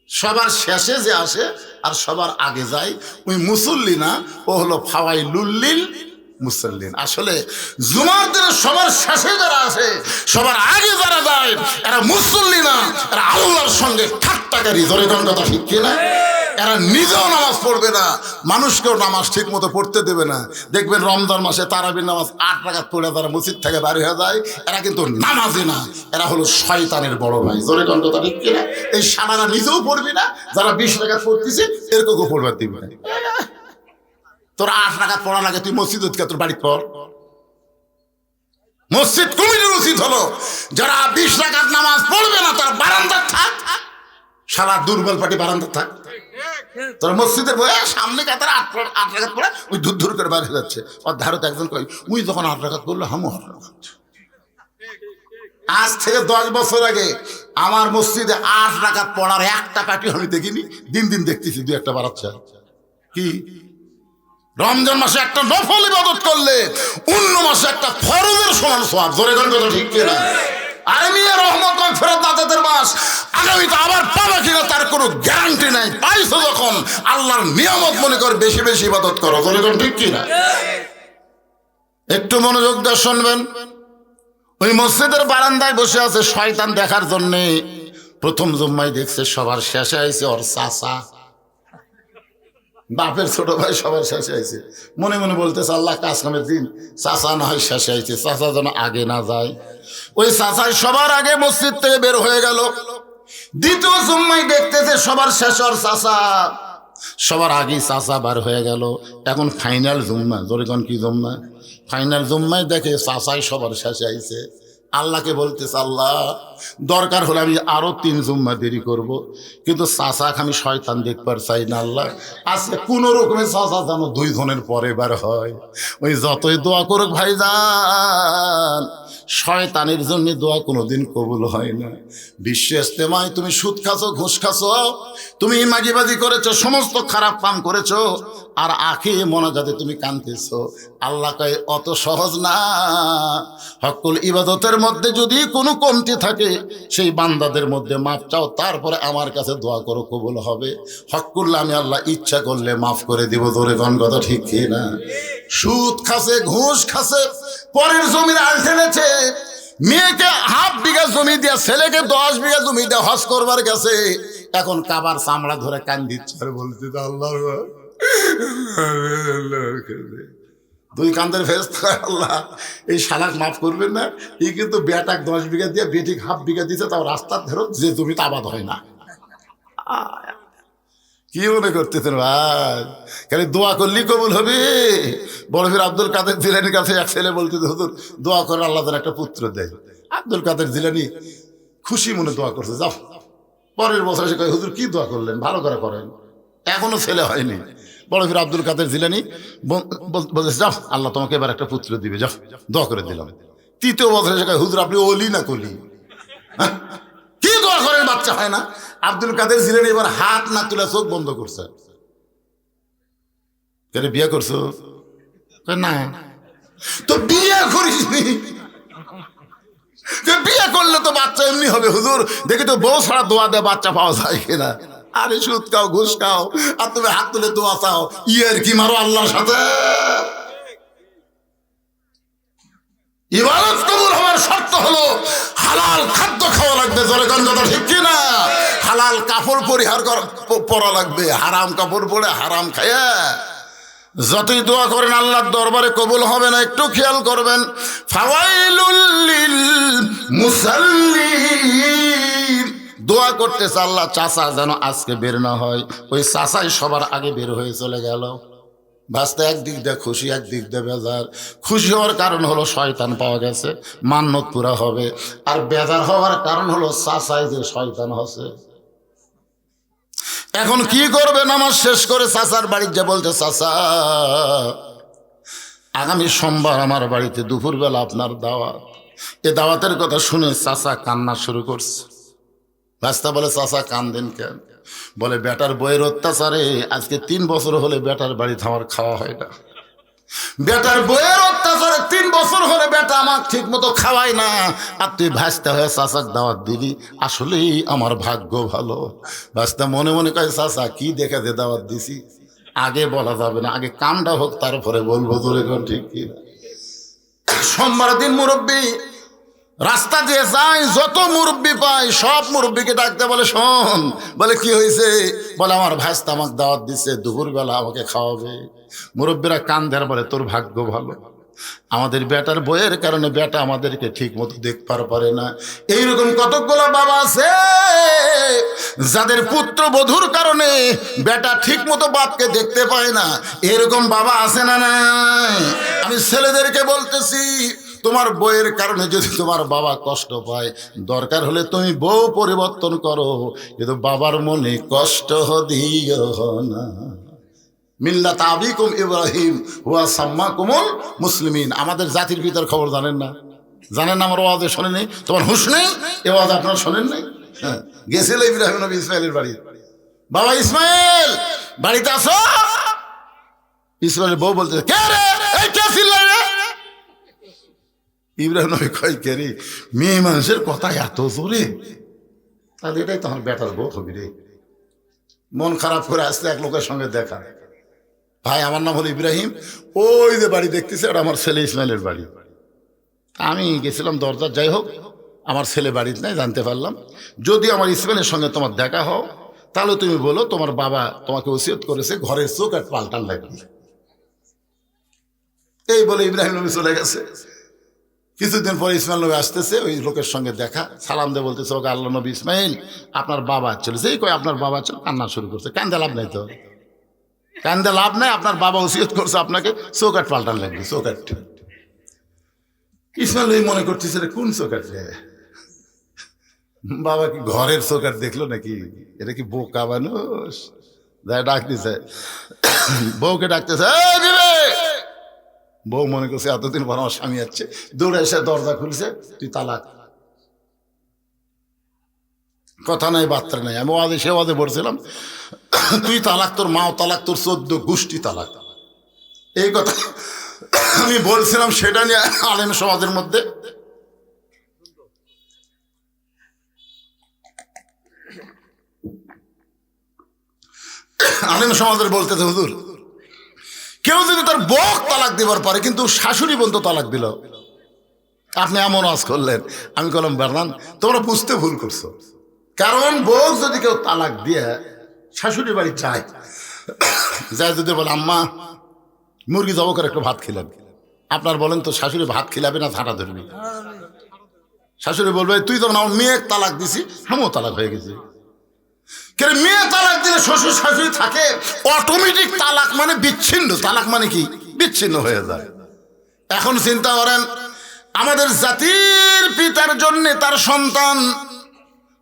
সবার শেষে যে আসে আর সবার আগে যায় ওই মুসল্লি না, ও হলো ফাওয়াইলুল মুসল্লিন। আসলে জুমার দিনে সবার শেষে যারা আসে, সবার আগে যারা যায়, এরা মুসল্লি না, এরা আল্লাহর সঙ্গে ঠাট্টাকারী। ধরে কথা ঠিক কিনা? এরা নিজেও নামাজ পড়বে না, মানুষকেও নামাজ ঠিক মতো পড়তে দেবে না। দেখবেন রমজান মাসে তারাবির নামাজ 8 রাকাত পড়ে তারা মসজিদ থেকে বাড়ি হয়ে যায়, এরা কিন্তু নামাজে না, এরা হলো শয়তানের বড় ভাই। জোরে কথা ঠিক কিনা? এই সামানা নিজেও পড়বি না, যারা 20 রাকাত পড়তেছে এরকমও পড়বার দিবি না। তোর 8 রাকাত পড়া লাগে, তুই মসজিদ তোর বাড়ি পড়। মসজিদ কমিটির উচিত হলো যারা 20 রাকাত নামাজ পড়বে না তার বারান্দা থাক, সারা দুর্বল পাটি বারান্দা থাক। তোর মসজিদের বই সামনে কাতার 8 রাকাত পড়ে ওই ধুর ধুর করে বাড়ি যাচ্ছে। ওর ধারত একজন কই, উই যখন 8 রাকাত পড়লো হামু 8 রাকাত। আজ থেকে 10 বছর আগে আমার মসজিদে 8 রাকাত পড়ার একটা পাটি আমি দেখিনি, দিন দিন দেখতেছি 2-1 বাড়াচ্ছে। কি রমজান মাসে একটা নফল ইবাদত করলে অন্য মাসে একটা ফরজের সমান সওয়াব। জোরে কথা ঠিক কিনা? আরে মিয়া রহমত ফেরত না তাদের মাস, আগামীতে আবার পাবে কিনা তার কোনো গ্যারান্টি নাই। পাইছো যখন আল্লাহর নিয়ামত মনে কর, বেশি বেশি ইবাদত করো। জোরে কথা ঠিক কিনা? একটু মনোযোগ দিয়ে শুনবেন। ওই মসজিদের বারান্দায় বসে আছে শয়তান দেখার জন্যে। প্রথম জুম্মায় দেখছে সবার শেষে আইছে ওর চাচা, বাপের ছোট ভাই সবার শেষে আইছে। মনে মনে বলতেছে আল্লাহ কাজ কামের দিন চাচা না হয় শেষে আইছে, চাচা যেন আগে না যায়। ওই চাচাই সবার আগে মসজিদ থেকে বের হয়ে গেল। দ্বিতীয় জুম্মায় দেখতেছে সবার শেষে ওর চাচা, সবার আগে চাচা বার হয়ে গেল। এখন ফাইনাল জুম্মা, জোরে কোন কি জুম্মা? ফাইনাল জুম্মায় দেখে চাচাই সবার শেষে আইছে। আল্লাহকে বলতেছে আল্লাহ দরকার হলে আমি আরো 3 জুম্মা দেরি করব, কিন্তু চাচাকে আমি শয়তান দেখবার চাই না। আল্লাহ আজকে কোন রকমের চাচা যেন 2 জনের পরে বার হয়। ওই যতই দোয়া করুক ভাইজান, শয়তানের জন্য দোয়া কোনোদিন কবুল হয় না। বিশ্ব ইস্তেমায় তুমি সুদ খাছো, ঘুষ খাছো, তুমি মাগিবাজি করেছো, সমস্ত খারাপ কাম করেছো, আর আখি মোনাজাতে তুমি কাঁদতেছো। আল্লাহ কয় অত সহজ না। হকুল ইবাদতের মধ্যে যদি কোনো কমতি থাকে সেই বান্দাদের মধ্যে মাফ চাও, তারপরে আমার কাছে দোয়া করো, কবুল হবে। হক করলে আমি আল্লাহ ইচ্ছা করলে মাফ করে দিব। ধরে গণ কথা ঠিক কি না? সুদ খাসে, ঘুষ খাসে, পরের জমির আল ঠেলেছে, মেয়েকে 1/2 বিঘা জমি দিয়া ছেলেকে 10 বিঘা জমি দিয়ে হজ করবার গেছে। এখন কাবার চামড়া ধরে কান দিচ্ছে আর বলতে আল্লাহ 2 কান্দের ফেরেশতা, আল্লাহ এই শালাক মাফ করবেন না, এই কিন্তু বেটাক 10 বিঘা দিয়ে বেটিক 1/2 বিঘা দিচ্ছে, তাও রাস্তার ধরো যে জমিতে আবাদ হয় না। কি মনে করতেছেন ভাই? খালি দোয়া করলেই কবুল হবে? বড় পীর আব্দুল কাদের জিলানির কাছে এক ছেলে বলতে, হুজুর দোয়া করে আল্লাহ যেন একটা পুত্র দেয়। আব্দুল কাদের জিলানি খুশি মনে দোয়া করছে, যাও। পরের বছর এসে কয়, হুজুর কি দোয়া করলেন? ভালো করে করেন, এখনো ছেলে হয়নি। বড় পীর আব্দুল কাদের জিলানি বলছে, যাও আল্লাহ তোমাকে এবার একটা পুত্র দিবে, যাও দোয়া করে দিলাম। 3য় বছর এসে কয়, হুজুর আপনি ওলি না কলি? কি দোয়া করেন বাচ্চা হয় না? আব্দুল কাদের জিলানি এবার হাত না তুলে চোখ বন্ধ করছে। বিয়ে করছো? না। তো বিয়ে করিসনি? বিয়ে করলে তো বাচ্চা এমনি হবে হুজুর, দেখি তো বউ ছাড়া দোয়া দেয় বাচ্চা পাওয়া যায় কিনা। আরে সুদ খাও, ঘুষ খাও, আর তুমি হাত তুলে দোয়া চাও, ইয়ের কি মারো আল্লাহর সাথে? ইবাদত কবুল হওয়ার শর্ত হলো হালাল খাদ্য খাওয়া লাগবে। জোরে কোন কথা ঠিক কিনা? হালাল কাপড় পরিহার পরা লাগবে। হারাম কাপড় পরে হারাম খায়া যতই দোয়া করেন আল্লাহর দরবারে কবুল হবে না। একটু খেয়াল করবেন। ফাওয়াইলুল লিল মুসাল্লিন, দোয়া করতেছে আল্লাহ চাচা যেন আজকে বের না হয়। ওই চাচাই সবার আগে বের হয়ে চলে গেল। বাস্তে একদিক দিয়ে খুশি, একদিক দিয়ে বেজার। খুশি হওয়ার কারণ হলো শয়তান পাওয়া গেছে, মান্যত পুরা হবে। আর বেজার হওয়ার কারণ হলো চাচাই যে শয়তান হচ্ছে। এখন কি করবে? নামাজ শেষ করে চাচার বাড়িতে যে বলছে, চাচা আগামী সোমবার আমার বাড়িতে দুপুরবেলা আপনার দাওয়াত। এ দাওয়াতের কথা শুনে চাচা কান্না শুরু করছে। রাস্তা বলে, চাচা কান্দেন কেন? বলে, বেটার বইয়ের অত্যাচারে আজকে 3 বছর হলে বেটার বাড়িতে আমার খাওয়া হয় না। বেটার বইয়ের অত্যাচারে 3 বছর হলে বেটা আমার ঠিক মতো খাওয়াই না, আর তুই ভাসতে হয়ে চাচাক দাওয়াত দিলি, আসলেই আমার ভাগ্য ভালো। ভাসতে মনে মনে কয়, চাচা কি দেখে যে দাওয়াত দিছি, আগে বলা যাবে না, আগে কামটা হোক তারপরে বলবো। তোরে কোন ঠিক কি? সোমবার দিন মুরব্বী রাস্তা দিয়ে যায়, যত মুরব্বী পায় সব মুরব্বীকে ডাকতে বলে, শোন। বলে, কি হয়েছে? বলে, আমার ভাইস্তা আমাকে দাওয়াত দিচ্ছে, দুপুরবেলা আমাকে খাওয়াবে। মুরব্বীরা কান ধরে বলে, তোর ভাগ্য ভালো, আমাদের বেটার বইয়ের কারণে বেটা আমাদেরকে ঠিক মতো দেখতে পারে না। এইরকম কতগুলো বাবা আছে যাদের পুত্র বধূর কারণে বেটা ঠিক মতো বাপকে দেখতে পায় না। এরকম বাবা আছে না নাই? আমি ছেলেদেরকে বলতেছি, তোমার বইয়ের কারণে যদি তোমার বাবা কষ্ট পায়, দরকার হলে তুমি বউ পরিবর্তন করো, কিন্তু বাবার মনে কষ্ট দিও না। মিল্লাত আবিকুম ইব্রাহিম ওয়া সাম্মাকুমুল মুসলিমিন। আমাদের জাতির পিতার খবর জানেন না? জানেন না? আমার ওয়াজে শোনেন নেই? তোমার হুঁশ নেই? এ ওয়াজ আপনারা শোনেন নাই? হ্যাঁ, গেছিল ইব্রাহিম নবী ইসমাইলের বাড়ি। বাবা ইসমাইল বাড়িতে আসো। ইসমাইলের বউ বলতে, কে রে? এই কে চিল্লাই রে? ইব্রাহিম নবী কয়, কে রে? মেয়ে মানুষের কথা এত জোরে, তাহলে এটাই তো আমার বেটার বউ হবি রে। মন খারাপ করে আসলে এক লোকের সঙ্গে দেখা, ভাই আমার নাম হলো ইব্রাহিম, ওই যে বাড়ি দেখতেছে ওটা আমার ছেলে ইসমাইলের বাড়ি। আমি গেছিলাম দরজার, যাই হোক আমার ছেলে বাড়িতে নাই, জানতে পারলাম। যদি আমার ইসমাইলের সঙ্গে তোমার দেখা হও, তাহলে তুমি বলো তোমার বাবা তোমাকে ওসিয়ত করেছে ঘরের চোখ আর পাল্টান লাগবে। এই বলে ইব্রাহিম নবী চলে গেছে। কিছুদিন পরে ইসমাইল নবী আসতেছে, ওই লোকের সঙ্গে দেখা, সালাম দিয়ে বলতেছে, ওকে আল্লাহ নবী ইসমাইল আপনার বাবা চলেছে। এই কয় আপনার বাবা চলে, কান্না শুরু করছে। কান্দে লাভ নাই তো, কান্দে লাভ নাই, আপনার বাবা ওসিয়ত করছে আপনাকে চৌকাট পাল্টান লাগবে, চৌকাট। ইসমাইল মনে করতেছে কোন চৌকাট রে? বাবা কি ঘরের চৌকাট দেখলো নাকি? এটা কি বোকা মানুষ? ডাক দিছে, বউকে ডাকতেছে, বউ মনে করছে এতদিন পর আমার স্বামী আসছে, দৌড়ে এসে দরজা খুলছে, তুই তালাক। কথা নাই বার্তা নাই। আমি ওয়াজে সে ওয়াজে পড়ছিলাম, তুই তালাক, তোর মাও তালাক, তোর 14 গোষ্ঠী তালাক। এই কথা আমি বলছিলাম, সেটা নিয়ে আলেম সমাজের মধ্যে আলেম সমাজের বলতেছে, হুজুর কেউ যদি তার বউ তালাক দিবার পারে, কিন্তু শাশুড়ি বলতো তালাক দিল, আপনি এমন আওয়াজ করলেন। আমি বললাম, বারনান তোমরা বুঝতে ভুল করছো। কারণ বউ যদি কেউ তালাক দিয়ে শাশুড়ি বাড়ি যায়, যায় যদি বলে, আম্মা মুরগি জব করে একটু ভাত খেলাম, আপনার বলেন তো শাশুড়ি ভাত খিলাবে না ঝাঁটা ধরবি? শাশুড়ি বলবে, তুই তখন আমার মেয়ে তালাক দিছি, আমিও তালাক হয়ে গেছি। কেন মেয়ে তালাক দিলে শ্বশুর শাশুড়ি থাকে, অটোমেটিক তালাক মানে বিচ্ছিন্ন। তালাক মানে কি? বিচ্ছিন্ন হয়ে যায়। এখন চিন্তা করেন, আমাদের জাতির পিতার জন্য তার সন্তান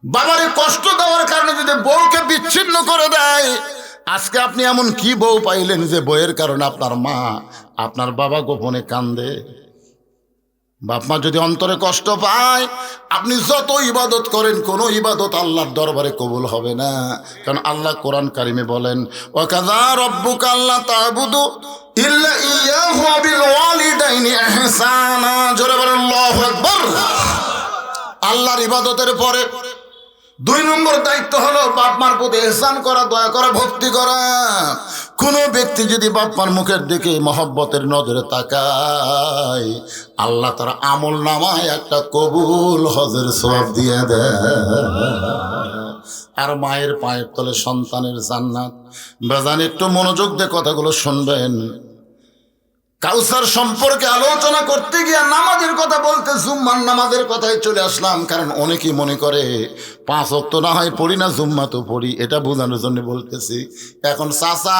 বাবারে কষ্ট দেওয়ার কারণে যদি বউকে বিচ্ছিন্ন করে দেয়, আজকে আপনি এমন কি বউ পাইলেন যে বউয়ের কারণে আপনার মা আপনার বাবা গোপনে কান্দে? বাপ মা যদি অন্তরে কষ্ট পায়, আপনি যত ইবাদত করেন, কোনো ইবাদত আল্লাহর দরবারে কবুল হবে না। কারণ আল্লাহ কোরআন কারিমে বলেন, ওয়াকাযা রাব্বুকা আল্লা তা'বুদু ইল্লা ইয়্যাহু ওয়া বিল ওয়ালিদাইনি ইহসানা। জোরে বলেন আল্লাহু আকবার। আল্লাহর ইবাদতের পরে 2 নম্বর দায়িত্ব হলো বাপ মার প্রতি ইহসান করা, দয়া করা, ভক্তি করা। কোনো ব্যক্তি যদি বাপ মার মুখের দিকে মহব্বতের নজরে তাকায়, আল্লাহ তার আমল নামায় একটা কবুল হজের সওয়াব দিয়ে দেয়। আর মায়ের পায়ের তলে সন্তানের জান্নাত। বাজান একটু মনোযোগ দিয়ে কথাগুলো শুনবেন। কাউসার সম্পর্কে আলোচনা করতে গিয়ে নামাজের কথা বলতে জুম্মার নামাজের কথাই চলে আসলাম। কারণ অনেকেই মনে করে 5 ওয়াক্ত না হয় পড়ি না, জুম্মা তো পড়ি, এটা বোঝানোর জন্য বলতেছি। এখন চাচা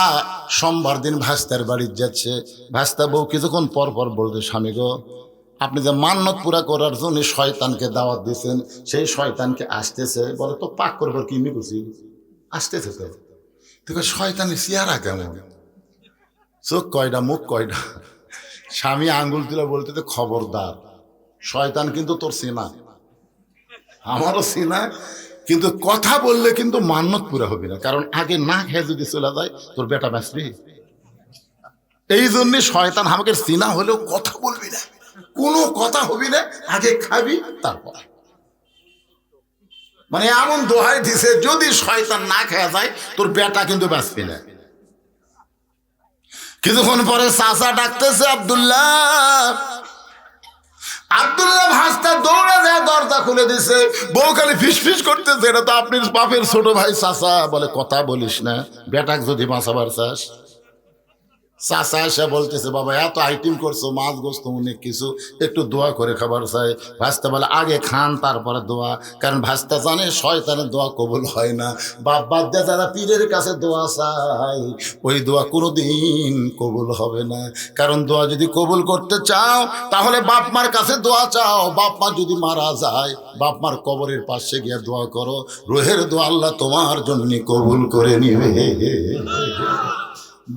সোমবার দিন ভাস্তার বাড়ির যাচ্ছে, ভাস্তা বউ কিছুক্ষণ পর পর বলতে, স্বামী গো আপনি যে মান্নত পুরা করার জন্য শয়তানকে দাওয়াত দিয়েছেন, সেই শয়তানকে আসতেছে। বলে তো পাক করবার কি বুঝি, আসতেছে তো। দেখো শয়তানের চেহারা কেমন, চোখ কয়টা, মুখ কয়টা। স্বামী আঙ্গুল তুলে বলতে তো খবরদার, শয়তান কিন্তু তোর চেনা, আমারও চেনা, কিন্তু কথা বললে কিন্তু মান্যত পুরা হবে না, কারণ আগে না খেয়ে যদি চলে যায় তোর বেটা বাঁচবি। এই জন্য শয়তান আমাকে চেনা হলেও কথা বলবি না, কোনো কথা হবি না, আগে খাবি তারপর। মানে এমন দোহাই দিছে যদি শয়তান না খেয়ে যায় তোর বেটা কিন্তু বাঁচবি না। কিছুক্ষণ পরে চাচা ডাকতেছে আব্দুল্লাহ, আব্দুল্লাহ ভাস্তা দৌড়ে যায়, দরজা খুলে দিছে। বউ খালি ফিসফিস করতেছে, এটা তো আপনি বাপের ছোট ভাই চাচা। বলে কথা বলিস না, বেটাক যদি বাঁচাবার চাস। চাচা এসে বলতেছে বাবা এত আইটেম করছো, মাছ গোস্ত অনেক কিছু, একটু দোয়া করে খাবার চাই। ভাস্তা বলে আগে খান তারপরে দোয়া, কারণ ভাস্তা জানে শয়তানের দোয়া কবুল হয় না। বাপ বাদ দিয়ে যারা পীরের কাছে দোয়া চাই ওই দোয়া কোনোদিন কবুল হবে না, কারণ দোয়া যদি কবুল করতে চাও তাহলে বাপ মার কাছে দোয়া চাও। বাপ মা যদি মারা যায় বাপ মার কবরের পাশে গিয়ে দোয়া করো, রুহের দোয়া আল্লাহ তোমার জন্য কবুল করে নিবে।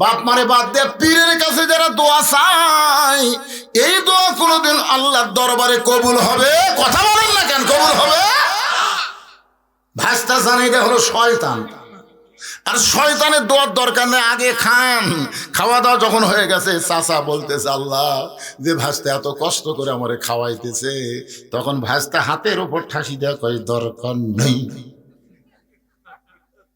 বাপ মারে বাদ দিয়ে পীরের কাছে যারা দোয়া চায় এই দোয়া কোনোদিন আল্লাহর দরবারে কবুল হবে? কথা বলেন না কেন, কবুল হবে? ভাস্তা জানে এটা হলো শয়তান, আর শয়তানের দোয়ার দরকার নেই, আগে খান। খাওয়া দাওয়া যখন হয়ে গেছে চাচা বলতেছে আল্লাহ যে ভাস্তা এত কষ্ট করে আমারে খাওয়াইতেছে, তখন ভাস্তা হাতের উপর ঠাসি দেওয়া কয় দরকার নেই।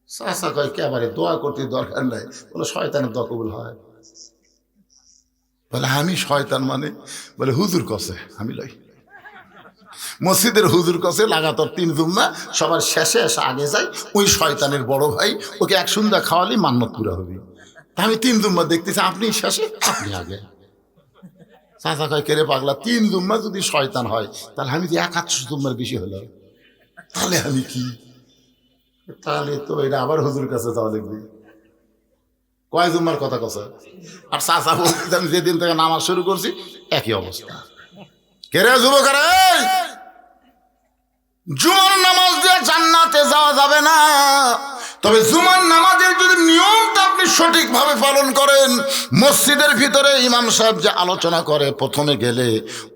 চাচা কয় একেবারে দোয়া করতে দরকার নাই, বলে শয়তানের দোয়া কবুল হয়? বলে আমি শয়তান মানে? বলে হুজুর কসে আমি লই, মসজিদের হুজুর কসে লাগাতার 3 জুম্মা সবার শেষে এসে আগে যাই, ওই শয়তানের বড় ভাই ওকে এক সন্ধ্যা খাওয়ালে মান্যত পুরা হবে। আমি 3 জুম্মা দেখতেছি, আপনি শেষে আপনি আগে। চাচা কয় কেরে পাগলা, 3 জুম্মা যদি শয়তান হয় তাহলে আমি যে 100 জুম্মার বেশি হলো, তাহলে আমি কি? তাহলে তো এটা আবার হুজুর কাছে যাওয়া দেখবি, কয় জুম্মার কথা কথা। আর চাচা বলতে আমি যেদিন থেকে নামাজ শুরু করছি একই অবস্থা। কেরে যুবকেরা, জুমার নামাজ দিয়ে জান্নাতে যাওয়া যাবে না, তবে জুমার নামাজের যদি নিয়মটা আপনি সঠিকভাবে পালন করেন, মসজিদের ভিতরে ইমাম সাহেব যে আলোচনা করে প্রথমে গেলে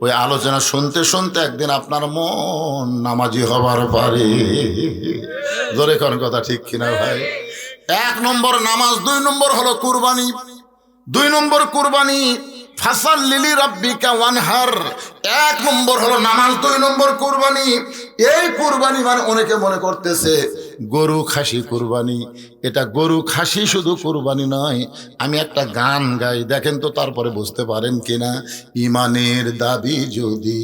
ওই আলোচনা শুনতে শুনতে একদিন আপনার মন নামাজি হবার পারে। জোরে কোন কথা ঠিক কিনা ভাই? 1 নম্বর নামাজ, 2 নম্বর হলো কুরবানি। 2 নম্বর কুরবানি, ফাসাল্লি রাব্বিকা ওয়ানহার। 1 নম্বর হলো নামাজ, 2 নম্বর কুরবানি। এই কুরবানি মানে অনেকে মনে করতেছে গরু খাসি কুরবানি, এটা গরু খাসি শুধু কুরবানি নয়। আমি একটা গান গাই, দেখেন তো তারপরে বুঝতে পারেন কিনা। ইমানের দাবি যদি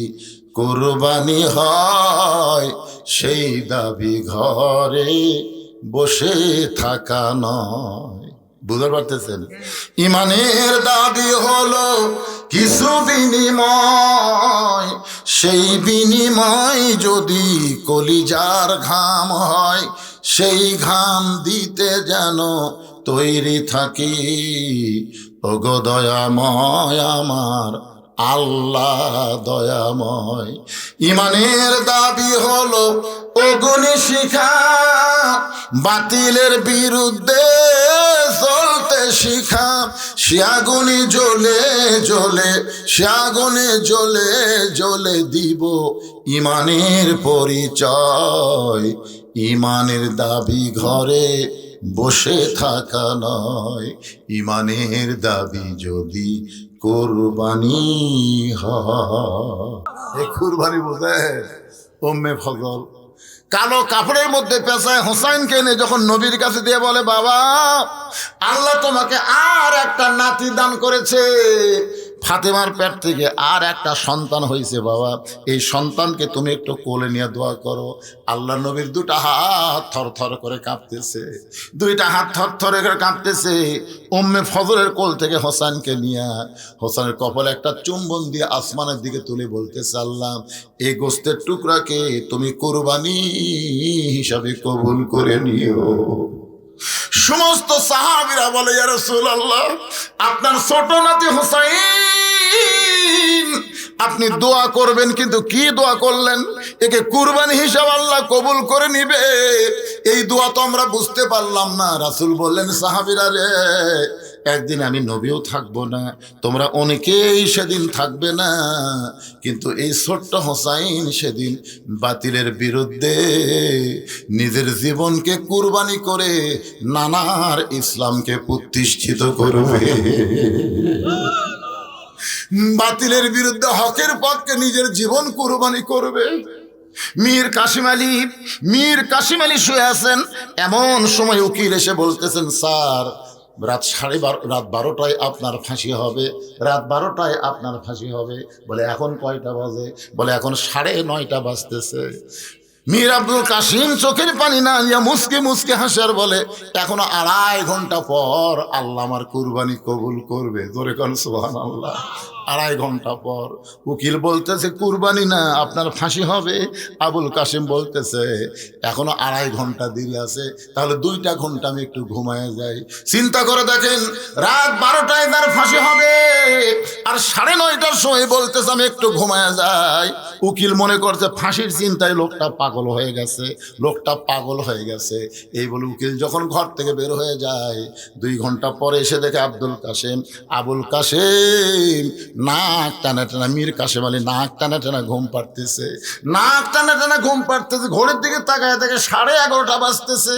কুরবানি হয়, সেই দাবি ঘরে বসে থাকা নয়। বুঝতে পারতেছেন? ইমানের দাবি হলো কিছু বিনিময়, সেই বিনিময় যদি কলিজার ঘাম হয়, সেই ঘাম দিতে যেন তৈরি থাকি। ওগো দয়াময় আমার আল্লাহ দয়াময়। ইমানের দাবি হলো অগ্নি শিখা, বাতিলের বিরুদ্ধে চলতে শিখা। সে আগুনে জ্বলে জ্বলে, সে আগুনে জ্বলে জ্বলে দিব ইমানের পরিচয়। ইমানের দাবি ঘরে বসে থাকা নয়, ইমানের দাবি যদি কুরবানি হয়। কুরবানি বোঝে ওম্মে ফজল কালো কাপড়ের মধ্যে পেঁচায় হোসাইনকে এনে যখন নবীর কাছে দিয়ে বলে বাবা আল্লাহ তোমাকে আর একটা নাতি দান করেছে, ফাতেমার পেট থেকে আর একটা সন্তান হয়েছে বাবা, এই সন্তানকে তুমি একটু কোলে নিয়ে দোয়া করো। আল্লাহ নবীর 2টা হাত থর থর করে কাঁপতেছে, 2টা হাত থর থরে করে কাঁপতেছে। উম্মে ফজলের কোল থেকে হোসেনকে নিয়ে হোসেনের কপালে একটা চুম্বন দিয়ে আসমানের দিকে তুলে বলতেছে আল্লাহ এই গোস্তের টুকরাকে তুমি কুরবানি হিসাবে কবুল করে নিও। সমস্ত সাহাবীরা বলে ইয়া রাসূলুল্লাহ আপনার ছোট নাতি হোসেন আপনি দোয়া করবেন, কিন্তু কি দোয়া করলেন? একে কুরবানি হিসাব আল্লাহ কবুল করে নিবে, এই দোয়া তো আমরা বুঝতে পারলাম না। রাসূল বললেন, সাহাবীরা রে, একদিন আমি নবীও থাকবো না, তোমরা অনেকেই সেদিন থাকবে না, কিন্তু এই ছোট্ট হোসাইন সেদিন বাতিলের বিরুদ্ধে নিজের জীবনকে কুরবানি করে নানার ইসলামকে প্রতিষ্ঠিত করবে। বাতিলের বিরুদ্ধে হকের পক্ষে নিজের জীবন কুরবানি করবে। মীর কাসিম আলী শুয়ে আছেন। এমন সময় উকিল এসে বলতেছেন, স্যার, রাত 12টায় আপনার ফাঁসি হবে, রাত 12টায় আপনার ফাঁসি হবে। বলে এখন কয়টা বাজে? বলে এখন 9:30 বাজতেছে। মীর আব্দুল কাসিম চোখের পানি না নিয়ে মুসকে মুসকে হাসার বলে, এখনো 2.5 ঘন্টা পর আল্লাহ আমার কুরবানি কবুল করবে। জোরে কোন সুবহানাল্লাহ। 2.5 ঘন্টা পর। উকিল বলতেছে কুরবানি না, আপনার ফাঁসি হবে। আবুল কাসিম বলতেছে এখনো 2.5 ঘন্টা দেরি আছে, তাহলে 2টা ঘন্টা আমি একটু ঘুমায় যাই। চিন্তা করে দেখেন, রাত 12টায় তার ফাঁসি হবে, আর 9:30টার সময় বলতেছে আমি একটু ঘুমায় যাই। উকিল মনে করছে ফাঁসির চিন্তায় লোকটা পাগল হয়ে গেছে, লোকটা পাগল হয়ে গেছে। এই বলে উকিল যখন ঘর থেকে বের হয়ে যায়, 2 ঘন্টা পরে এসে দেখে আবুল কাসেম নাক টানা টানা, মীর কাসেম আলী নাক টানা টানা ঘুম পাড়তেছে, নাক টানা টানা ঘুম পাড়তেছে। ঘোরের দিকে তাকায় দেখে 11:30 বাজতেছে।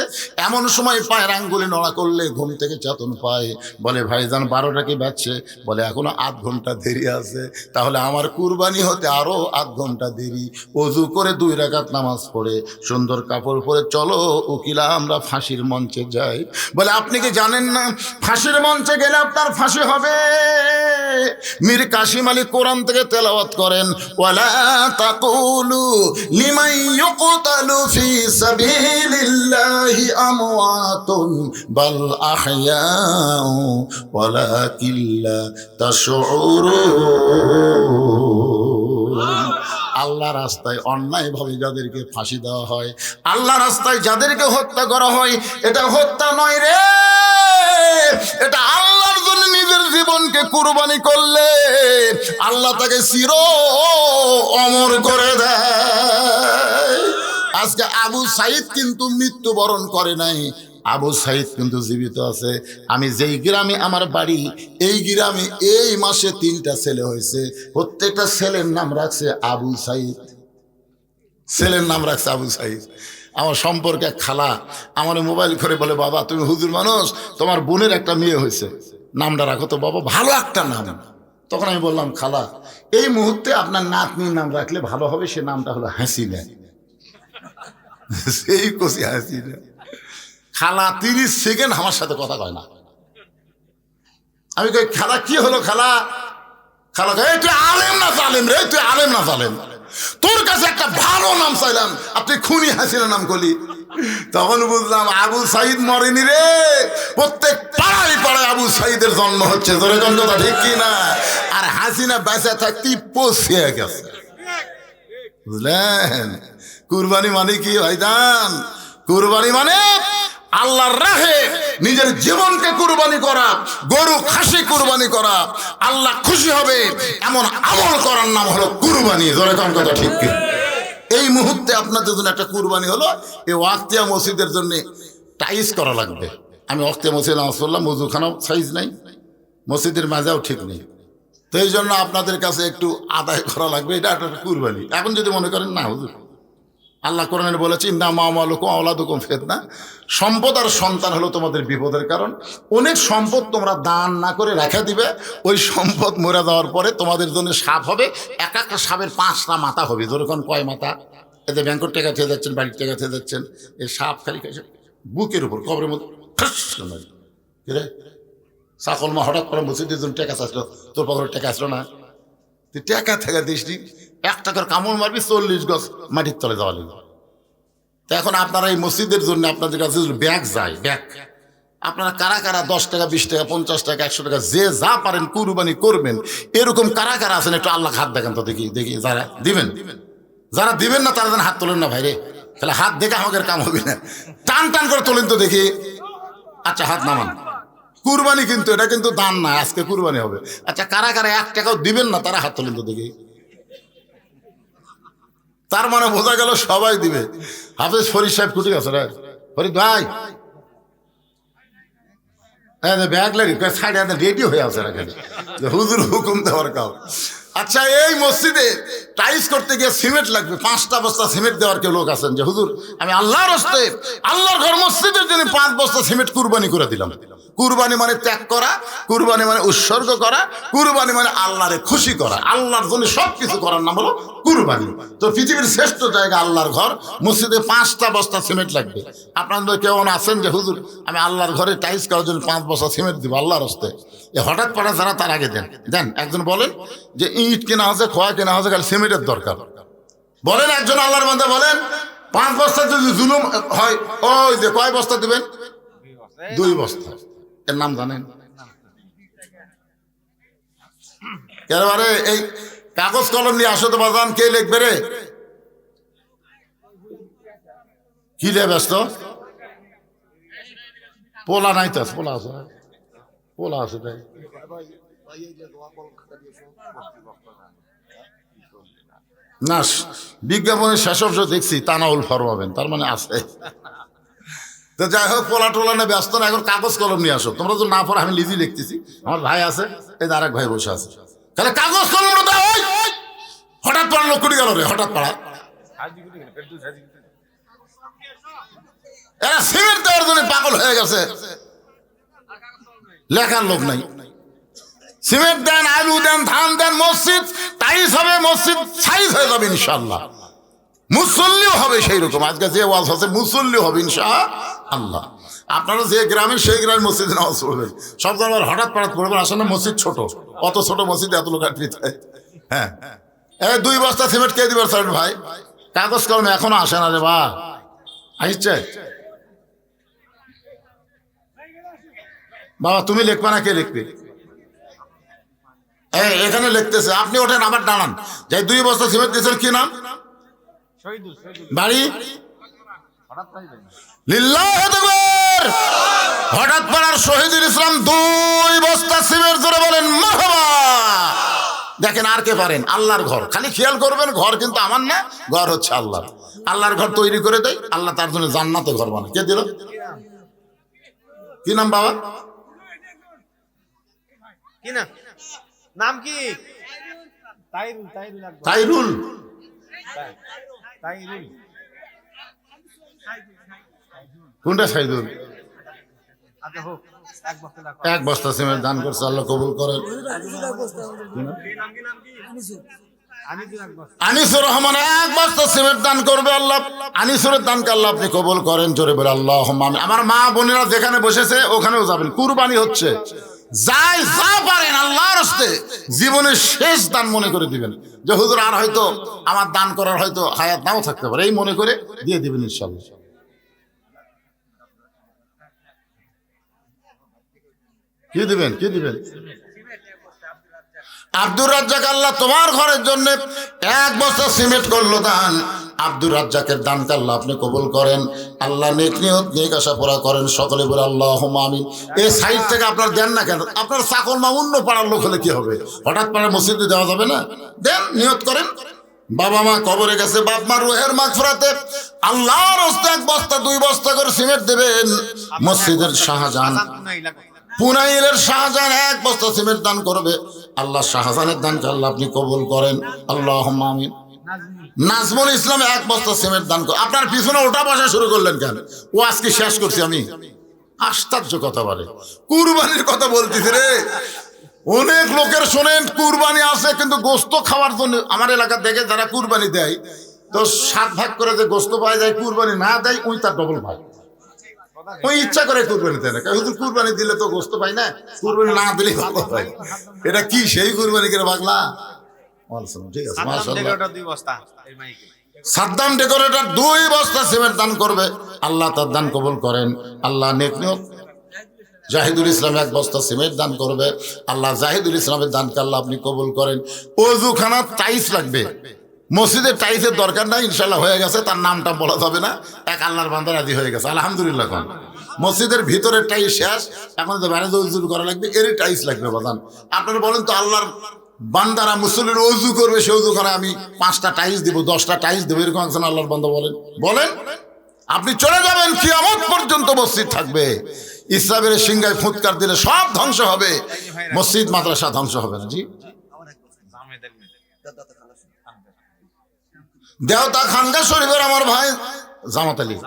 এমন সময় পায়ের আঙ্গুলি নড়া করলে ঘুম থেকে চেতন পায়। বলে, ভাইজান 12টা কি বাজছে? বলে এখনো 8 ঘন্টা দেরি আছে। তাহলে আমার কুরবানি হতে আরো 8 ঘন্টা দেরি। ওযু করে 2 রাকাত নামাজ পড়ে সুন্দর কাপড় পরে চলো উকিলা, আমরা ফাঁসির মঞ্চে যাই। বলে, আপনি কি জানেন না ফাঁসির মঞ্চে গেলে আপনার ফাঁসি হবে? মীর কাসিম আলী কোরআন থেকে তেলাওয়াত করেন, ওয়ালা তাকুলু লিমান ইউকতালু ফি সাবিলিল্লাহি আমওয়াতুন বাল আহইয়াউ ওয়ালাকিন লা তাশউরুন। আল্লাহ রাস্তায় অন্যায়ভাবে যাদেরকে ফাঁসি দেওয়া হয়, আল্লাহ রাস্তায় যাদেরকে হত্যা করা হয়, এটা হত্যা নয় রে, এটা আল্লাহর জন্য নিজের জীবনকে কুরবানি করলে আল্লাহ তাকে চির অমর করে দেয়। আজকে আবু সাইদ কিন্তু মৃত্যুবরণ করে নাই, আবু সাইদ কিন্তু জীবিত আছে। আমি যেই গ্রামে আমার বাড়ি, এই গ্রামে এই মাসে 3টা ছেলে হয়েছে, প্রত্যেকটা ছেলের নাম রাখছে আবু সাইদ, ছেলের নাম রাখছে আবু সাইদ। আমার সম্পর্কে এক খালা আমার মোবাইল করে বলে, বাবা তুমি হুজুর মানুষ, তোমার বোনের একটা মেয়ে হয়েছে, নামটা রাখো তো বাবা, ভালো একটা নাম। তখন আমি বললাম, খালা এই মুহূর্তে আপনার নাতনির নাম রাখলে ভালো হবে, সে নামটা হলো হাসিনা। সেই কষি হাসিনা। খালা 30 সেকেন্ড আমার সাথে কথা কয় না। আমি কই, খালা কি হলো খালা? খালা কয়, তুই আলেম না জালেম রে, তুই আলেম না জালেম, তোর কাছে একটা ভালো নাম চাইলাম, আপনি খুনি হাসিনা নাম করলি। তখন বুঝলাম আবু সাইদ মরেনি রে, প্রত্যেক পাড়ায় পাড়ায় আবু সাইদের জন্ম হচ্ছে। তোর কথা ঠিক কি না? আর হাসিনা বেঁচে থাকতেই পৌঁছে গেছে। বুঝলেন? কুরবানি মানে কি ভাইজান? কুরবানি মানে আল্লাহর রাহে নিজের জীবনকে কুরবানি করা, গরু খাসি কুরবানি করা, আল্লাহ খুশি হবে এমন আমল করার নাম হলো কুরবানি। জোরে কোন কথা ঠিক কি? এই মুহূর্তে আপনাদের জন্য একটা কুরবানি হলো, এই ওয়াক্তিয়া মসজিদের জন্য টাইস করা লাগবে। আমি ওয়াক্তিয়া মসজিদ নামাজ পড়লাম, ওযুখানাও সাইজ নাই, মসজিদের মাজাও ঠিক নেই, তো এই জন্য আপনাদের কাছে একটু আদায় করা লাগবে, এটা একটা কুরবানি। এখন যদি মনে করেন না হুজুর, আল্লাহ কোরআনে বলেছে ইন্নামা আমওয়ালুকুম আওলাদুকুম ফিতনা, সম্পদ আর সন্তান হলো তোমাদের বিপদের কারণ। অনেক সম্পদ তোমরা দান না করে রেখে দিবে, ওই সম্পদ মরে যাওয়ার পরে তোমাদের জন্য সাপ হবে, এক একটা সাপের 5টা মাথা হবে। যেরকম কয় মাথা? এতে ব্যাংকের টাকা থেকে যাচ্ছেন, বাড়ির টাকা থেকে যাচ্ছেন, এই সাপ খালি খাইছে বুকের উপর, কবরের মধ্যে রে সকল মা হঠাৎ করে মসজিদের জন্য টাকা আসলো, তোর পকেটে টাকা আসলো না, তুই টাকা থেকে দিস নি, 1 টাকার কামড় মারবি 40 গজ মাটির তলে যাওয়া লাগবে। তো এখন আপনারা এই মসজিদের জন্য আপনাদের কাছে ব্যাগ যায়, ব্যাগ আপনারা কারা কারা 10 টাকা 20 টাকা 50 টাকা 100 টাকা যে যা পারেন কুরবানি করবেন, এরকম কারা কারা আছেন একটু আল্লাহ হাত দেখেন তো দেখি, দেখি যারা দিবেন, যারা দিবেন না তারা যেন হাত তোলেন না ভাইরে, তাহলে হাত দেখে আমাদের কাম হবে না, টান টান করে তোলেন তো দেখি। আচ্ছা হাত নামান, কুরবানি কিন্তু এটা কিন্তু দান না, আজকে কুরবানি হবে। আচ্ছা কারা কারা 1 টাকাও দিবেন না তারা হাত তোলেন তো দেখি। তার মানে বোঝা গেল সবাই দিবে। হাফেজ ফরিদ সাহেব কুটি গেছে রে, ফরিদ ভাই ব্যাগ লাগে সাইডে রেডি হয়ে আছে না খালি হুজুর হুকুম দেওয়ার কাউ। আচ্ছা, এই মসজিদে টাইলস করতে গিয়ে সিমেন্ট লাগবে, 5টা বস্তা সিমেন্ট দেওয়ার কেউ লোক আছেন যে হুজুর আমি আল্লাহর রাস্তায় আল্লাহর ঘর মসজিদের জন্য 5 বস্তা সিমেন্ট কুরবানি করে দিলাম। কুরবানি মানে ত্যাগ করা, কুরবানি মানে উৎসর্গ করা, কুরবানি মানে আল্লাহরে খুশি করা, আল্লাহর জন্য সব কিছু করার নাম হলো কুরবানি। তো পৃথিবীর শ্রেষ্ঠ জায়গা আল্লাহর ঘর, মসজিদে 5টা বস্তা সিমেন্ট লাগবে। আপনাদের কেউ আছেন যে হুজুর আমি আল্লাহর ঘরে টাইলস করার জন্য 5 বস্তা সিমেন্ট দিব আল্লাহর রাস্তায়, হঠাৎ পাড়া যারা তার আগে দেন দেন। একজন বলেন যে ইট কেনা হচ্ছে, খোয়া কেনা হচ্ছে, খালি সিমেন্টের দরকার। বলেন একজন আল্লাহর বান্দা বলেন 5 বস্তা যদি জুলুম হয়, ওই যে কয় বস্তা দিবেন? 2 বস্তা। এর নাম জানেন? এবারে এই কাগজ কলম নিয়ে আসো তো বাজান, কে লিখবে রে? কি রে ব্যস্ত? পোলা নাই তো, পোলা আছে, পোলা আছে তাই না। বিজ্ঞাপনের শেষ অংশ দেখছি তানাউল ফরমাবেন, তার মানে আছে। তো যাই হোক, পোলা টোলা নিয়ে ব্যস্ত না, এখন কাগজ কলম নিয়ে আসো। তোমরা তো না পড়ো, আমি নিজেই লিখতেছি, আমার ভাই আছে, এই আরেক ভাই বসে আছে, তাহলে কাগজ কলম হঠাৎ পাড়া লোক কুড়ি গেল রে, হঠাৎ পাড়া এরা সিমেন্ট দেওয়ার জন্য পাগল হয়ে গেছে, লেখার লোক নাই। সিমেন্ট দেন, আলু দেন, ধান দেন, মসজিদ টাইলস হবে, মসজিদ সাইজ হয়ে যাবে ইনশাআল্লাহ, মুসল্লিও হবে সেই রকম। আজকে যে ওয়াজ হচ্ছে মুসল্লিও হবে ইনশাআল্লাহ। আপনারা যে গ্রামে সেই গ্রামে মসজিদে নামাজ পড়বেন, সব জায়গায় হঠাৎ পাঠাৎ পড়বেন। আসলে মসজিদ ছোট, অত ছোট মসজিদে এত লোক আটকে যায়। হ্যাঁ, 2 বস্তা সিমেন্ট কে দিবার চান ভাই? কাগজ কলমে এখনো আসে না রে বা, আসছে বাবা, তুমি লিখবা না কে লিখবে? এখানে লিখতেছে, আপনি ওঠেন আবার দাঁড়ান। যাই 2 বস্তা সিমেন্ট দিয়েছেন, কি নাম? বাড়ি লিল্লাহ তাকবীর। হঠাৎ পাড়ার শহীদুল ইসলাম 2 বস্তা সিমেন্ট ধরে বলেন মারহাবা। দেখেন আর কে পারেন? আল্লাহর ঘর, খালি খেয়াল করবেন ঘর কিন্তু আমার না, ঘর হচ্ছে আল্লাহর। আল্লাহর ঘর তৈরি করে দেয় আল্লাহ, তার জন্য জান্নাতে ঘর বানায়। কে দিল? কি নাম বাবা? কি না নাম? কি? তাইরুল। তাইরুল। কোনটা সাইদুল? 1 বস্তা সিমেন্ট দান করছে, আল্লাহ কবুল করেন। আনিসুর রহমান 1 বস্তা সিমেন্ট দান করবে আল্লাহ, আনিসুরের দানকে আল্লাহ আপনি কবুল করেন। জোরে বলে আল্লাহুম্মা আমিন। আমার মা বোনেরা যেখানে বসেছে ওখানেও যাবেন, কুরবানি হচ্ছে, যাই যা পারেন আল্লাহর রাস্তায় জীবনের শেষ দান মনে করে দিবেন। যে হুজুর আর হয়তো আমার দান করার হয়তো হায়াত নাও থাকতে পারে, এই মনে করে দিয়ে দিবেন ইনশাআল্লাহ। কি দিবেন? কি দিবেন? আব্দুর রাজ্জাক, আল্লাহ তোমার ঘরের জন্য 1 বস্তা সিমেন্ট করলো দান। আব্দুর রাজ্জাকের দানকে আল্লাহ আপনি কবুল করেন। আল্লাহ নেক নিয়ত নেক আশা পুরা করেন। সকলে বলে আল্লাহুম্মা আমিন। এই সাইড থেকে আপনার দেন না কেন? আপনার চাকর মা অন্য পাড়ার লোক হলে কি হবে? হঠাৎ পাড়ার মসজিদে দেওয়া যাবে না? দেন, নিয়ত করেন। বাবা মা কবরে গেছে, বাপ মার রুহের মাগফিরাতে আল্লাহর রাস্তায় 1 বস্তা 2 বস্তা করে সিমেন্ট দেবেন। মসজিদের শাহজাহান, পুনাইলের শাহজাহান 1 বস্তা সিমেন্ট দান করবে। আল্লাহ শাহজাহানের দানকে আল্লাহ আপনি কবুল করেন। আল্লাহুম্মা আমিন। নাজমুল ইসলাম 1 বস্তা সিমেন্ট দান করে। আপনার পিছনে ওটা বসা শুরু করলেন কেন? ও আজকে শেষ করছি আমি। আশ্চর্য কথা বলে, কুরবানির কথা বলতেছি রে। অনেক লোকের শোনেন কুরবানি আছে কিন্তু গোস্ত খাওয়ার জন্য। আমার এলাকা থেকে যারা কুরবানি দেয়, তো 7 ভাগ করে যে গোস্ত পাওয়া যায়, কুরবানি না দেয় ওই তার ডবল ভাগ। ওই ইচ্ছা করে কুরবানি দেয় না, হুজুর কুরবানি দিলে তো গোস্ত পাই না, কুরবানি না দিলে ভালো হয়। এটা কি সেই কুরবানি করে ভাগলা? ঠিক আছে, সাদ্দাম ডেকোরেটর 2 বস্তা সিমেন্ট দান করবে। আল্লাহ তার দান কবুল করেন। আল্লাহ নেক নিয়ত। জাহিদুল ইসলাম 1 বস্তা সিমেন্ট দান করবে। আল্লাহ জাহিদুল ইসলামের দানকে আল্লাহ আপনি কবুল করেন। ওযুখানা টাইলস লাগবে, মসজিদের টাইলসের দরকার নাই, ইনশাল্লাহ হয়ে গেছে। তার নামটা বলা যাবে না, এক আল্লাহর বান্দা রাজি হয়ে গেছে, আলহামদুলিল্লাহ। মসজিদের ভিতরের টাইলস শেষ, এখন তো বাইরে উজু করা লাগবে, এরই টাইলস লাগবে বাদান। আপনারা বলেন তো আল্লাহর বান্দারা মুসল্লির অজু করবে, সে অজুখানে আমি 5টা টাইলস দিব, 10টা টাইলস দেবো, এরকম একজন আল্লাহর বান্দা বলেন? বলেন। আপনি চলে যাবেন, কিয়ামত পর্যন্ত মসজিদ থাকবে। ইসলামের সিংহায় ফুৎকার দিলে সব ধ্বংস হবে, মসজিদ মাদ্রাসা ধ্বংস হবে না। জি, দেওতা খানগা শরীফের আমার ভাই জামাত আলী,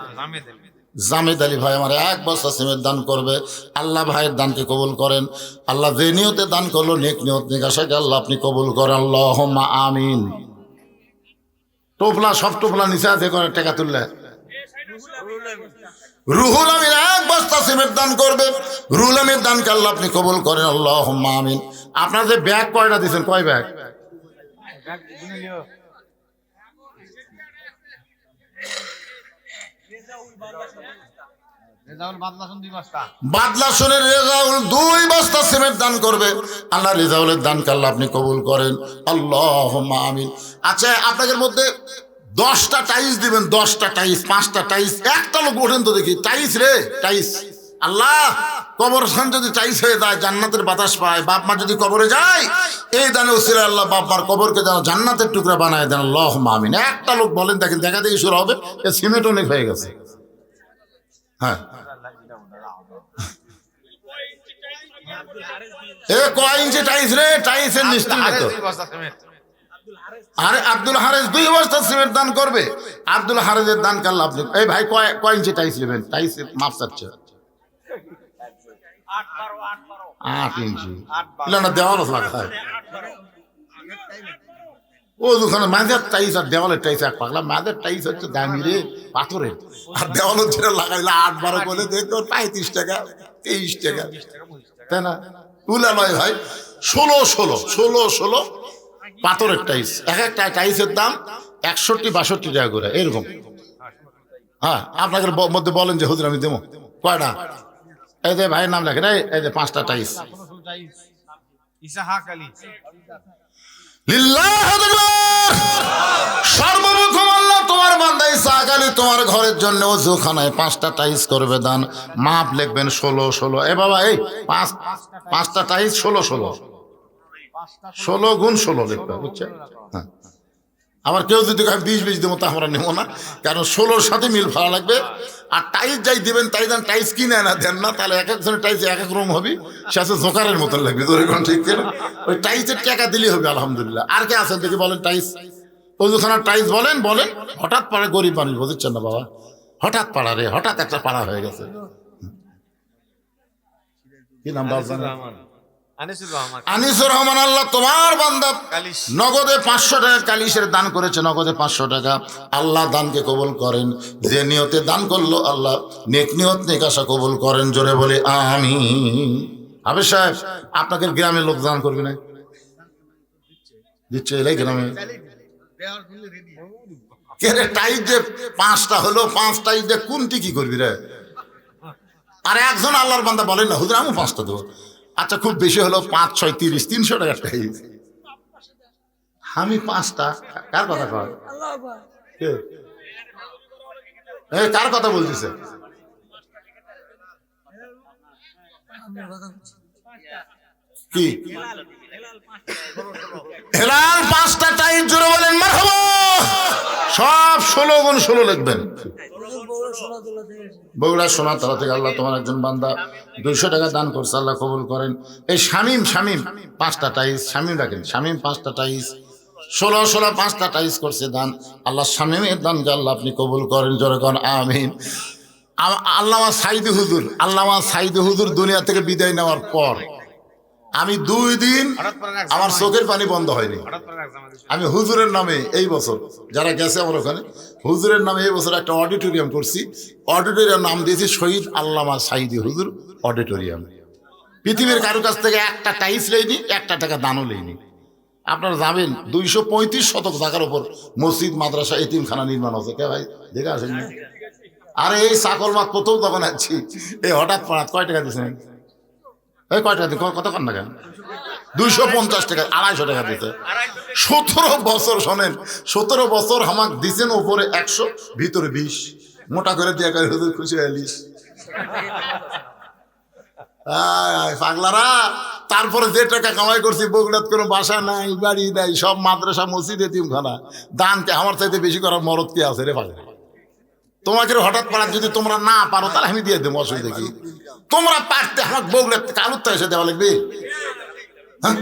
জামেদ আলী ভাই আমার 1 বস্তা সিমেন্ট দান করবে। আল্লাহ ভাইয়ের দানকে কবুল করেন। আল্লাহ যে নিয়তে দান করলো, নেক নিয়ত নেক আশাকে আল্লাহ আপনি কবুল করেন। আল্লাহুম্মা আমিন। টোপলা, সব টোপলা নিচে আছে করে টাকা তুললে। রুহুল আমিন 1 বস্তা সিমেন্ট দান করবে। রুহুল আমিন দানকে আল্লাহ আপনি কবুল করেন। আল্লাহুম্মা আমিন। আপনার যে ব্যাগ কয়টা দিয়েছেন, কয় ব্যাগ? বাদলাসনের রেজাউল 2 বস্তা সিমেন্ট দান করবে। আল্লাহ রেজাউলের দানকে আল্লাহ আপনি কবুল করেন। আল্লাহুম্মা আমিন। আচ্ছা, আপনাদের মধ্যে 10টা টাইলস দিবেন, 10টা টাইলস, 5টা টাইলস। একটা লোক ওঠেন তো দেখি, টাইলস রে, টাইলস। আল্লাহ, কবরস্থান যদি টাইলস হয়ে যায়, জান্নাতের বাতাস পায়। বাপ মা যদি কবরে যায়, এই দানে উসিলে আল্লাহ বাপ মার কবরকে যেন জান্নাতের টুকরা বানায় দেন। আল্লাহুম্মা আমিন। একটা লোক বলেন, দেখেন, দেখা দেখি শুরু হবে। এ সিমেন্ট অনেক হয়ে গেছে। হ্যাঁ, এ কয় ইঞ্চি টাইলস রে? টাইলসের নিশ্চিত তো। আরে আব্দুল হারেস 2 বস্তা সিমেন্ট দান করবে। আব্দুল হারেসের দান কাল আপনি। এই ভাই, কয় ইঞ্চি টাইলস নেবেন? টাইলস মাপ চাচ্ছে 8 ইঞ্চি। না, দেওয়াল লাগায় ও দুখানে মাঝের টাইলস আর দেওয়ালের টাইলস এক পাগলা। মাঝের টাইলস হচ্ছে দামি রে, পাথরের। আর দেওয়ালের যেটা লাগাইলে 8-12 করে দেখো 35 টাকা 23 টাকা, তাই না? তুলা নয় ভাই, 16 পাথরের টাইলস। এক একটা টাইলসের দাম 61-62 টাকা করে, এরকম। হ্যাঁ, আপনাদের মধ্যে বলেন যে হুজুর আমি দেবো কয়টা? এই যে ভাইয়ের নাম লেখেন, এই যে 5টা টাইলস। সর্বপ্রথম আল্লাহ তোমার বান্দা ইসহাক আলী তোমার ঘরের জন্য ওযুখানায় 5টা টাইলস করবে দান। মাপ লিখবেন 16। এ বাবা, এই 5টা টাইলস 16 গুণ 16 লিখবে, বুঝছেন? হ্যাঁ। আবার কেউ যদি 20 দেবো, তা আমরা নেবো না, কারণ 16-র সাথে মিল ভালো লাগবে। আর টাইলস যাই দিবেন, তাই দেন, টাইলস কিনে না দেন না, তাহলে এক একজনের টাইলস এক এক রকম হবে, সে আছে জোকারের মতন লাগবে। ঠিক কিনা? ওই টাইলসের টাকা দিলেই হবে। আলহামদুলিল্লাহ। আর কে আছেন দেখি, বলেন টাইলস, ওজুখানার টাইলস বলেন। হঠাৎ পাড়া গরিব মানুষ, বুঝছেন না বাবা, হঠাৎ পাড়া রে, হঠাৎ একটা পাড়া হয়ে গেছে। কি নাম বাবা? আনিসুর রহমান। আল্লাহ তোমার বান্দা নগদে 500 টাকা কালিশের দান করেছে, নগদে 500 টাকা। আল্লাহ দানকে কবুল করেন। যে নিয়তে দান করলো, আল্লাহ নেক নিয়ত নেক আশা কবুল করেন। জোরে বলে আমিন। আবে সাহেব, আপনাদের গ্রামের লোক দান করবে না? দিচ্ছে এলাই গ্রামে। কে রে, টাইট যে 5টা হলো, 5 টাইট যে কোনটি কি করবি রে? আর একজন আল্লাহর বান্দা বলেন না, হুজুর আমি 5টা দেবো। আচ্ছা, খুব বেশি হলো 5, 6, 30, 300 টাকা টাইলস। আমি 5টা। কার কথা কয়? কার কথা বলতেছে? কি হেলাল 5টা টাইলস? জোরে বলেন মারহাবা। সব 16 গুণ 16 লিখবেন। বগুড়া সোনাতলা থেকে আল্লাহ তোমার একজন বান্দা 200 টাকা দান করছে, আল্লাহ কবুল করেন। এই শামিম 5টা টাইলস। শামিম রাখেন, শামিম 5টা টাইলস। 16 5টা টাইলস করছে দান। আল্লাহ শামিমের দান আল্লাহ আপনি কবুল করেন। জোরে করেন আমিন। আল্লামা সাইদি হুজুর দুনিয়া থেকে বিদায় নেওয়ার পর আমি 2 দিন আমার চোখের পানি বন্ধ হয়নি। আমি হুজুরের নামে এই বছর, যারা গেছে আমার ওখানে, হুজুরের নামে এই বছর একটা অডিটোরিয়াম করছি। অডিটোরিয়াম নাম দিয়েছি শহীদ আল্লামা সাইদি হুজুর অডিটোরিয়াম। পৃথিবীর কারো কাছ থেকে একটা টাইলস লেইনি, 1 টাকা দানও লেইনি। আপনারা যাবেন, 235 শতক জায়গার উপর মসজিদ, মাদ্রাসা, এতিমখানা নির্মাণ হচ্ছে। কে ভাই দেখে আসেন? আরে এই সাকল মাছ প্রথম তখন আছি, এই হঠাৎ পড়াৎ কয় টাকা দিয়েছেন? এই কয় টাকা দিন, কত কন না কেন? 250 টাকা, 250 টাকা দিতে। 17 বছর শোনেন, 17 বছর আমাক দিছেন উপরে 100, ভিতরে 20 মোটা করে দিয়ে হুজুর খুশি হয়ে লিস। পাগলারা, তারপরে যে টাকা কামাই করছি বগুড়াত কোনো বাসা নাই, বাড়ি নাই, সব মাদ্রাসা মসজিদ এতিমখানা। দানকে আমার চাইতে বেশি করার মরদ কি আছে রে পাগল? তোমাকে হঠাৎ পারার যদি তোমরা না পারো তাহলে আমি দিয়ে দেবো, অসুবিধা কি? তোমরা পারতে আমার বগুড়াত কালুরটা এসে দেওয়া লাগবে? হ্যাঁ,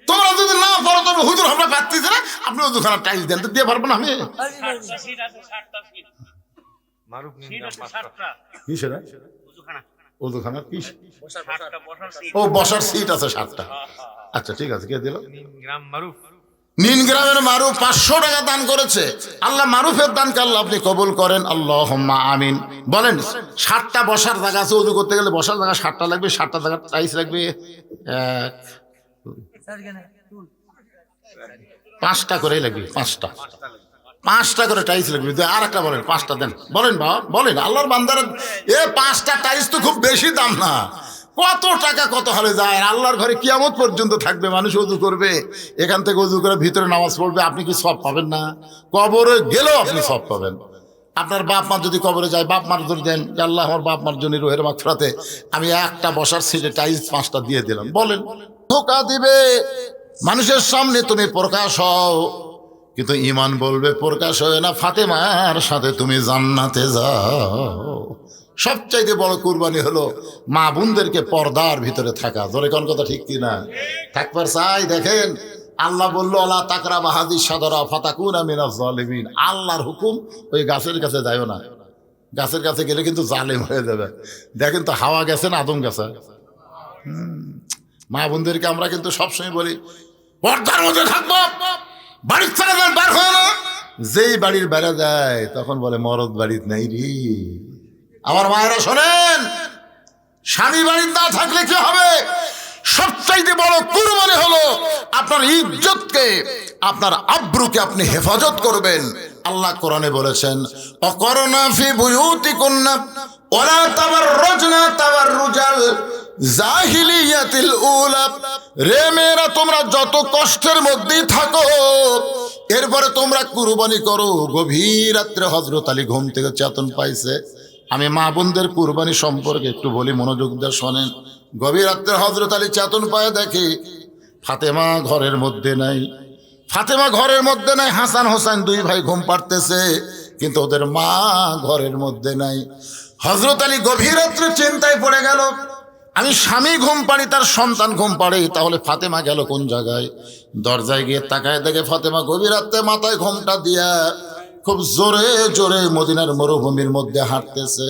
তোমরা যদি না পারো তবে হুজুর আমরা পারতেছি না, আপনি দুখানা টাইলস দেন, তো দিয়ে পারবো না আমি। কি সেটা? ওজুখানা কি? ও বসার সিট আছে 7টা। আচ্ছা ঠিক আছে, কে দিল? নীল গ্রামের মারুফ 500 টাকা দান করেছে। আল্লাহ মারুফের দানকে আল্লাহ আপনি কবুল করেন, আল্লাহুম্মা আমিন। বলেন 7টা বসার জায়গা আছে, ওযু করতে গেলে বসার জায়গা 7টা লাগবে, 7টা জায়গা টাইলস লাগবে 5টা করেই লাগবে, 5টা করে টাইলস লাগবে। আর একটা বলেন 5টা দেন, বলেন বাবা বলেন। আল্লাহর বান্দারা 5টা টাইলস তো খুব বেশি দাম না, কত টাকা কত হলে যায়। আল্লাহর ঘরে কিয়ামত পর্যন্ত থাকবে, মানুষ ওযু করবে, এখান থেকে ওযু করে ভিতরে নামাজ পড়বে, আপনি কি সওয়াব পাবেন না? কবরে গেলেও আপনি সওয়াব পাবেন। আপনার বাপ মা যদি কবরে যায়, বাপ মার ধরে দেন যে আল্লাহ আমার বাপ মার জন্য রোহের মাগফিরাতে আমি একটা বসার সিটে টাইলস 5টা দিয়ে দিলাম। বলেন ধোঁকা দিবে মানুষের সামনে, তুমি প্রকাশ হও, কিন্তু ঈমান বলবে প্রকাশ হয় না, ফাতেমার সাথে তুমি জান্নাতে যাও। সবচাইতে বড় কুরবানি হলো মা বোনদেরকে পর্দার ভিতরে থাকা। ধরে কোন কথা ঠিক কিনা? থাকবার চাই। দেখেন আল্লাহ বললো আলা তাকরা বাহাদি সাদরা ফাতাকুনা মিনাজ জালিমিন। আল্লাহর হুকুম, ওই গাছের কাছে যাইও না, গাছের কাছে গেলে কিন্তু জালেম হয়ে যাবে। দেখেন তো হাওয়া গেছে না আদম গেছে? মা বোনদেরকে আমরা কিন্তু সবসময় বলি পর্দার মধ্যে থাকবো, বাড়ির থেকে বার হয় না। যেই বাড়ির বেড়া যায় তখন বলে মরদ বাড়ির নাই রে। আমার মায়েরা শোনেন, স্বামী বাড়ির না থাকলে কি হবে? সবচাইতে বড় কুরবানি হলো আপনার ইজ্জতকে, আপনার আব্রুকে আপনি হেফাজত করবেন। আল্লাহ কোরআনে বলেছেন অকরনা ফি বুয়ুতিকুন্না ওয়ালা তাবাররুজনা তাবাররুজাল জাহিলিয়াতিল উলা। রে মেয়েরা, তোমরা যত কষ্টের মধ্যেই থাকো, এরপরে তোমরা কুরবানি করো। গভীর রাত্রে হযরত আলী ঘুম থেকে চেতন পাইছে। আমি মা বোনদের কুরবানি সম্পর্কে একটু বলি, মনোযোগ দিয়ে শোনেন। গভীর রাত্রে হযরত আলী চেতন পায়, দেখে ফাতেমা ঘরের মধ্যে নাই। ফাতেমা ঘরের মধ্যে নাই, হাসান হোসেন 2 ভাই ঘুম পাড়তেছে, কিন্তু ওদের মা ঘরের মধ্যে নাই। হযরত আলী গভীর রাত্রে চিন্তায় পড়ে গেল, আমি স্বামী ঘুম পাড়ি, তার সন্তান ঘুম পাড়ে, তাহলে ফাতেমা গেল কোন জায়গায়? দরজায় গিয়ে তাকায় দেখে ফাতেমা গভীর রাত্রে মাথায় ঘোমটা দিয়া খুব জোরে জোরে মদিনার মরুভূমির মধ্যে হাঁটতেছে।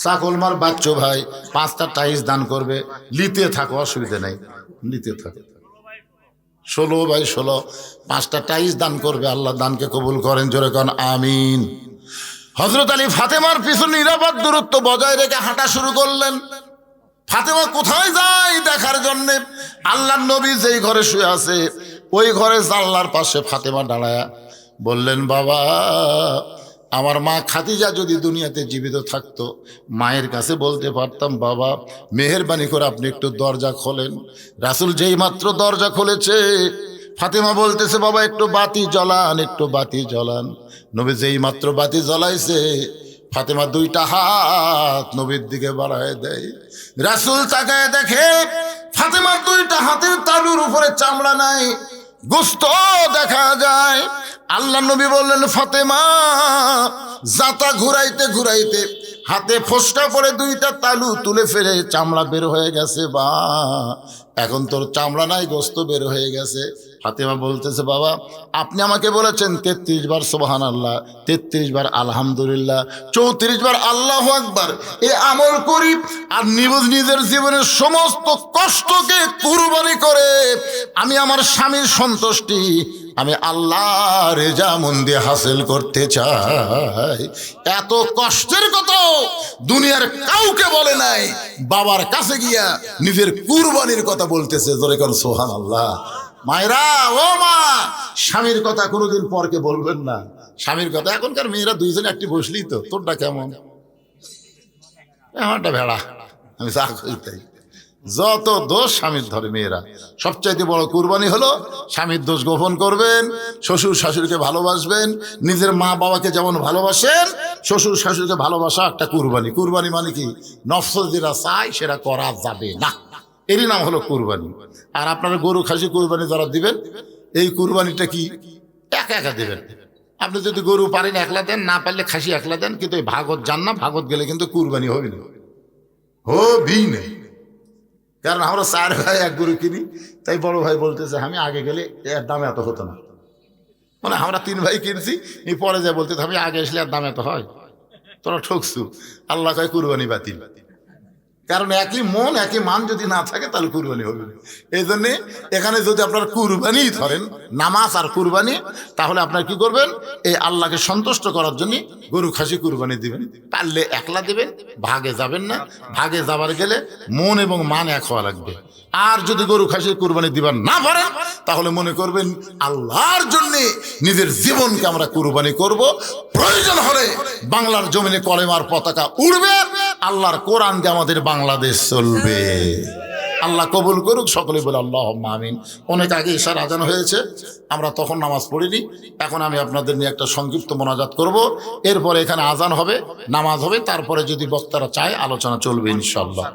চাকলমার বাচ্চু ভাই 5টা টাইলস দান করবে, লিতে থাকো, অসুবিধা নেই, লিতে থাকো। 16 বাই 16 5টা টাইলস দান করবে। আল্লাহ দানকে কবুল করেন, জোরে কন আমিন। হযরত আলী ফাতেমার পিছনে নিরাপদ দূরত্ব বজায় রেখে হাঁটা শুরু করলেন। ফাতেমা কোথায় যায় দেখার জন্যে। আল্লাহর নবী যেই ঘরে শুয়ে আছে ওই ঘরে জানলার পাশে ফাতেমা দাঁড়ায়া বললেন, বাবা, আমার মা খাদিজা যদি দুনিয়াতে জীবিত থাকতো, মায়ের কাছে বলতে পারতাম, বাবা মেহেরবানি করে আপনি একটু দরজা খোলেন। রাসূল যেই মাত্র দরজা খুলেছে, ফাতেমা বলতেছে, বাবা একটু বাতি জ্বালান, একটু বাতি জ্বালান। নবী যেই মাত্র বাতি জ্বালাইছে, ফাতেমা 2টা হাত নবীর দিকে বাড়ায় দেয়। রাসূল তাকায় দেখে ফাতেমার 2টা হাতের তালুর উপরে চামড়া নাই, গোস্ত দেখা যায়। আল্লাহ নবী বললেন, ফাতেমা, জাতা ঘুরাইতে ঘুরাইতে হাতে ফোসকা পড়ে 2টা তালু তুলে ফেলে চামড়া বের হয়ে গেছে। বা এখন তোর চামড়া নাই, গোস্ত বের হয়ে গেছে। ফাতেমা বলতেছে, বাবা আপনি আমাকে বলেছেন 33 বার সুবহানাল্লাহ, 33 বার আলহামদুলিল্লাহ, 34 বার আল্লাহু আকবার। এই আমল করি আর নিজের জীবনের সমস্ত কষ্টকে কুরবানি করে আমি আমার স্বামীর সন্তুষ্টি, আমি আল্লাহ রেজামন্দি হাসিল করতে চাই। এত কষ্টের কথা দুনিয়ার কাউকে বলে নাই, বাবার কাছে গিয়া নিজের কুরবানির কথা বলতেছে। জোরে কর সুবহানাল্লাহ। মায়েরা, ও মা, স্বামীর কথা কোনোদিন পরকে বলবেন না। স্বামীর কথা, এখনকার মেয়েরা 2জনে একটি বসলি তো, তোরটা কেমন? আমারটা ভেড়া, আমি চা করি তাই। যত দোষ স্বামীর ধরে মেয়েরা। সবচাইতে বড় কুরবানি হলো স্বামীর দোষ গোপন করবেন, শ্বশুর শাশুড়িকে ভালোবাসবেন, নিজের মা বাবাকে যেমন ভালোবাসেন শ্বশুর শাশুড়িকে ভালোবাসা একটা কুরবানি। কুরবানি মানে কি? নফস যেটা চাই সেটা করা যাবে না, এরই নাম হলো কুরবানি। আর আপনারা গরু খাসি কুরবানি যারা দিবেন, এই কুরবানিটা কি একা একা দেবেন। আপনি যদি গরু পারেন একলা দেন, না পারলে খাসি একলা দেন, কিন্তু এই ভাগত যান না, ভাগত গেলে কিন্তু কুরবানি হবে না, হবেই নেই। কারণ আমরা 4 ভাই এক গরু কিনি, তাই বড় ভাই বলতেছে আমি আগে গেলে এর দাম এত হতো না। মানে আমরা 3 ভাই কিনছি, এই পরে যায় বলতে আমি আগে আসলে এর দাম এত হয়, তোরা ঠকছু। আল্লাহ কয় কুরবানি বাতিল। কারণ একই মন একই মান যদি না থাকে তাহলে কুরবানি হবে না। এই জন্যে এখানে যদি আপনার কুরবানি ধরেন, নামাজ আর কুরবানি, তাহলে আপনার কি করবেন? এই আল্লাহকে সন্তুষ্ট করার জন্য গরু খাসি কুরবানি দিবেন। পারলে একলা দিবেন, ভাগে যাবেন না। ভাগে যাবার গেলে মন এবং মান এক হওয়া লাগবে। আর যদি গরু খাসি কুরবানি দিবেন না পারেন, তাহলে মনে করবেন আল্লাহর জন্য নিজের জীবনকে আমরা কুরবানি করব। প্রয়োজন হলে বাংলার জমিনে কলেমার পতাকা উড়বে, আল্লাহর কোরআন দিয়ে আমাদের বাংলাদেশ চলবে। আল্লাহ কবুল করুক, সকলে বলে আল্লাহুম্মা আমিন। অনেক আগে ইশার আজান হয়েছে, আমরা তখন নামাজ পড়িনি। এখন আমি আপনাদের নিয়ে একটা সংক্ষিপ্ত মোনাজাত করব, এরপরে এখানে আজান হবে, নামাজ হবে, তারপরে যদি বক্তারা চায় আলোচনা চলবে ইনশাআল্লাহ।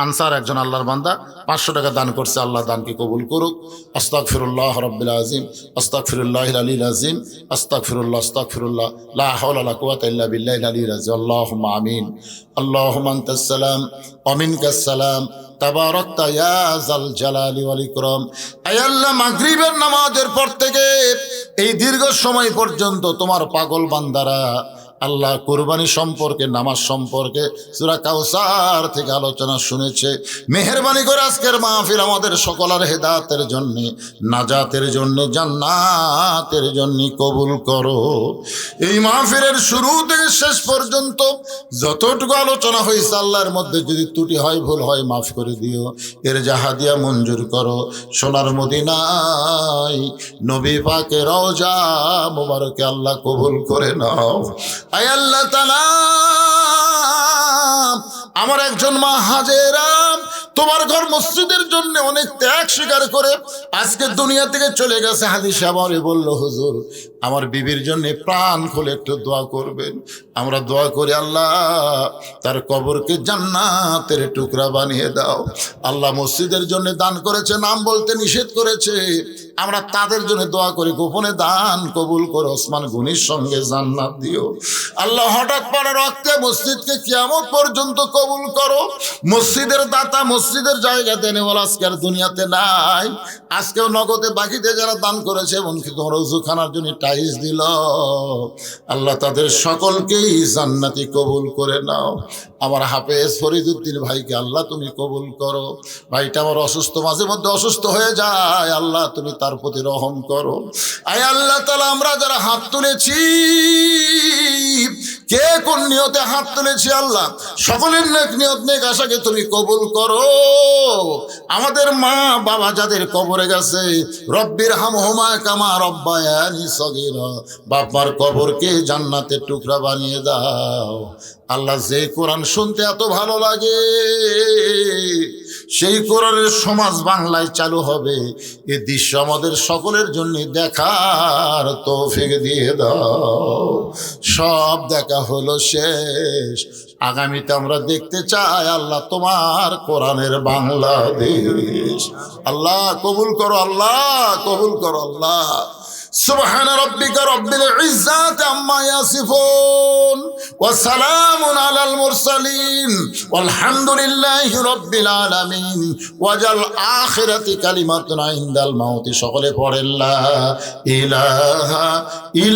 আনসার একজন আল্লাহর বান্দা 500 টাকা দান করছে, আল্লাহ দানকে কবুল করুক। আস্তাগফিরুল্লাহ রাব্বিল আযীম, আস্তাগফিরুল্লাহিল আলিয়্যিল আযীম, আস্তাগফিরুল্লাহ, আস্তাগফিরুল্লাহ, লা হাওলা ওয়ালা কুওয়াতা ইল্লা বিল্লাহিল আলিয়্যিল আযীম। আল্লাহুম্মা আমিন। আল্লাহুম্মা আনতাস সালাম ওয়া মিনকাস সালাম, তাবারাকতা ইয়া যাল জালালি ওয়াল ইকরাম। আয় আল্লাহ, মাগরিবের নামাজের পর থেকে এই দীর্ঘ সময় পর্যন্ত তোমার পাগল বান্দারা আল্লাহ কুরবানি সম্পর্কে, নামাজ সম্পর্কে সূরা কাউসার থেকে আলোচনা শুনেছে। মেহেরবানি করে আজকের মাহফিল আমাদের সকলের হেদায়েতের জন্য, নাজাতের জন্য, জান্নাতের জন্য কবুল করো। এই মাহফিলের শুরু থেকে শেষ পর্যন্ত যতটুকু আলোচনা হয়েছে আল্লাহর মধ্যে যদি ত্রুটি হয়, ভুল হয়, মাফ করে দিও। এর জাহাদিয়া মঞ্জুর করো। সোনার মদিনায় নবী পাকের রওজা মোবারকে আল্লাহ কবুল করে নাও। আয় আল্লাহ তাআলা, আমার একজন মা হাজেরা তোমার ঘর মসজিদের জন্য অনেক ত্যাগ স্বীকার করে আজকে দুনিয়া থেকে চলে গেছে। হাদিস আমারে বলল, হুজুর আমার বিবির জন্য প্রাণ খুলে একটু দোয়া করবেন। আমরা দোয়া করি, আল্লাহ তার কবরকে জান্নাতের টুকরা বানিয়ে দাও। আল্লাহ মসজিদের জন্য দান করেছে, নাম বলতে নিষেধ করেছে, আমরা তাদের জন্য দোয়া করি, গোপনে দান কবুল করো। ওসমান গনির সঙ্গে জান্নাত দিও। আল্লাহ হঠাৎ পড়া রক্তে মসজিদকে কিয়ামত পর্যন্ত কবুল করো। মসজিদের দাতা, মসজিদের জায়গা দেনেওয়ালা আজকে আর দুনিয়াতে নাই। আজকেও নগদে বাকিতে যারা দান করেছে, এমনকি তোমার ওযুখানার জন্য টাইলস দিল, আল্লাহ তাদের সকলকেই জান্নাতি কবুল করে নাও। আমার হাফেজ ফরিদউদ্দিন ভাইকে আল্লাহ তুমি কবুল করো। ভাইটা আমার অসুস্থ, মাঝে মধ্যে অসুস্থ হয়ে যায়, আল্লাহ তুমি তার প্রতি রহম করো। আয় আল্লাহ তাআলা, আমরা যারা হাত তুলেছি, কে কোন নিয়তে হাত তুলেছি, আল্লাহ সকলের নেক নিয়ত, নেক আশাকে তুমি কবুল করো। আমাদের মা বাবা যাদের কবরে গেছে, রব্বির হামহুমা কামা রব্বায়ানি সগীরা, বাবার কবরকে জান্নাতের টুকরা বানিয়ে দাও। আল্লাহ, যে কোরআন শুনতে এত ভালো লাগে, সেই কোরআনের সমাজ বাংলায় চালু হবে, এ দৃশ্য আমাদের সকলের জন্য দেখার তৌফিক দিয়ে দাও। সব দেখা হলো শেষ, আগামীতে আমরা দেখতে চাই আল্লাহ তোমার কোরআনের বাংলাদেশ। আল্লাহ কবুল করো, আল্লাহ কবুল করো। আল্লাহ সুবহান রাব্বিকা রাব্বিল ইজ্জাতি আম্মা ইয়াসিফুন ওয়া সালামুন আলাল মুরসালিন ওয়ালহামদুলিল্লাহি রাব্বিল আলামিন। ওয়াজাল আখিরাতি কালিমাতুন ইনদাল মাউতি। সকলে পড়েন লা ইলাহা ইল্লা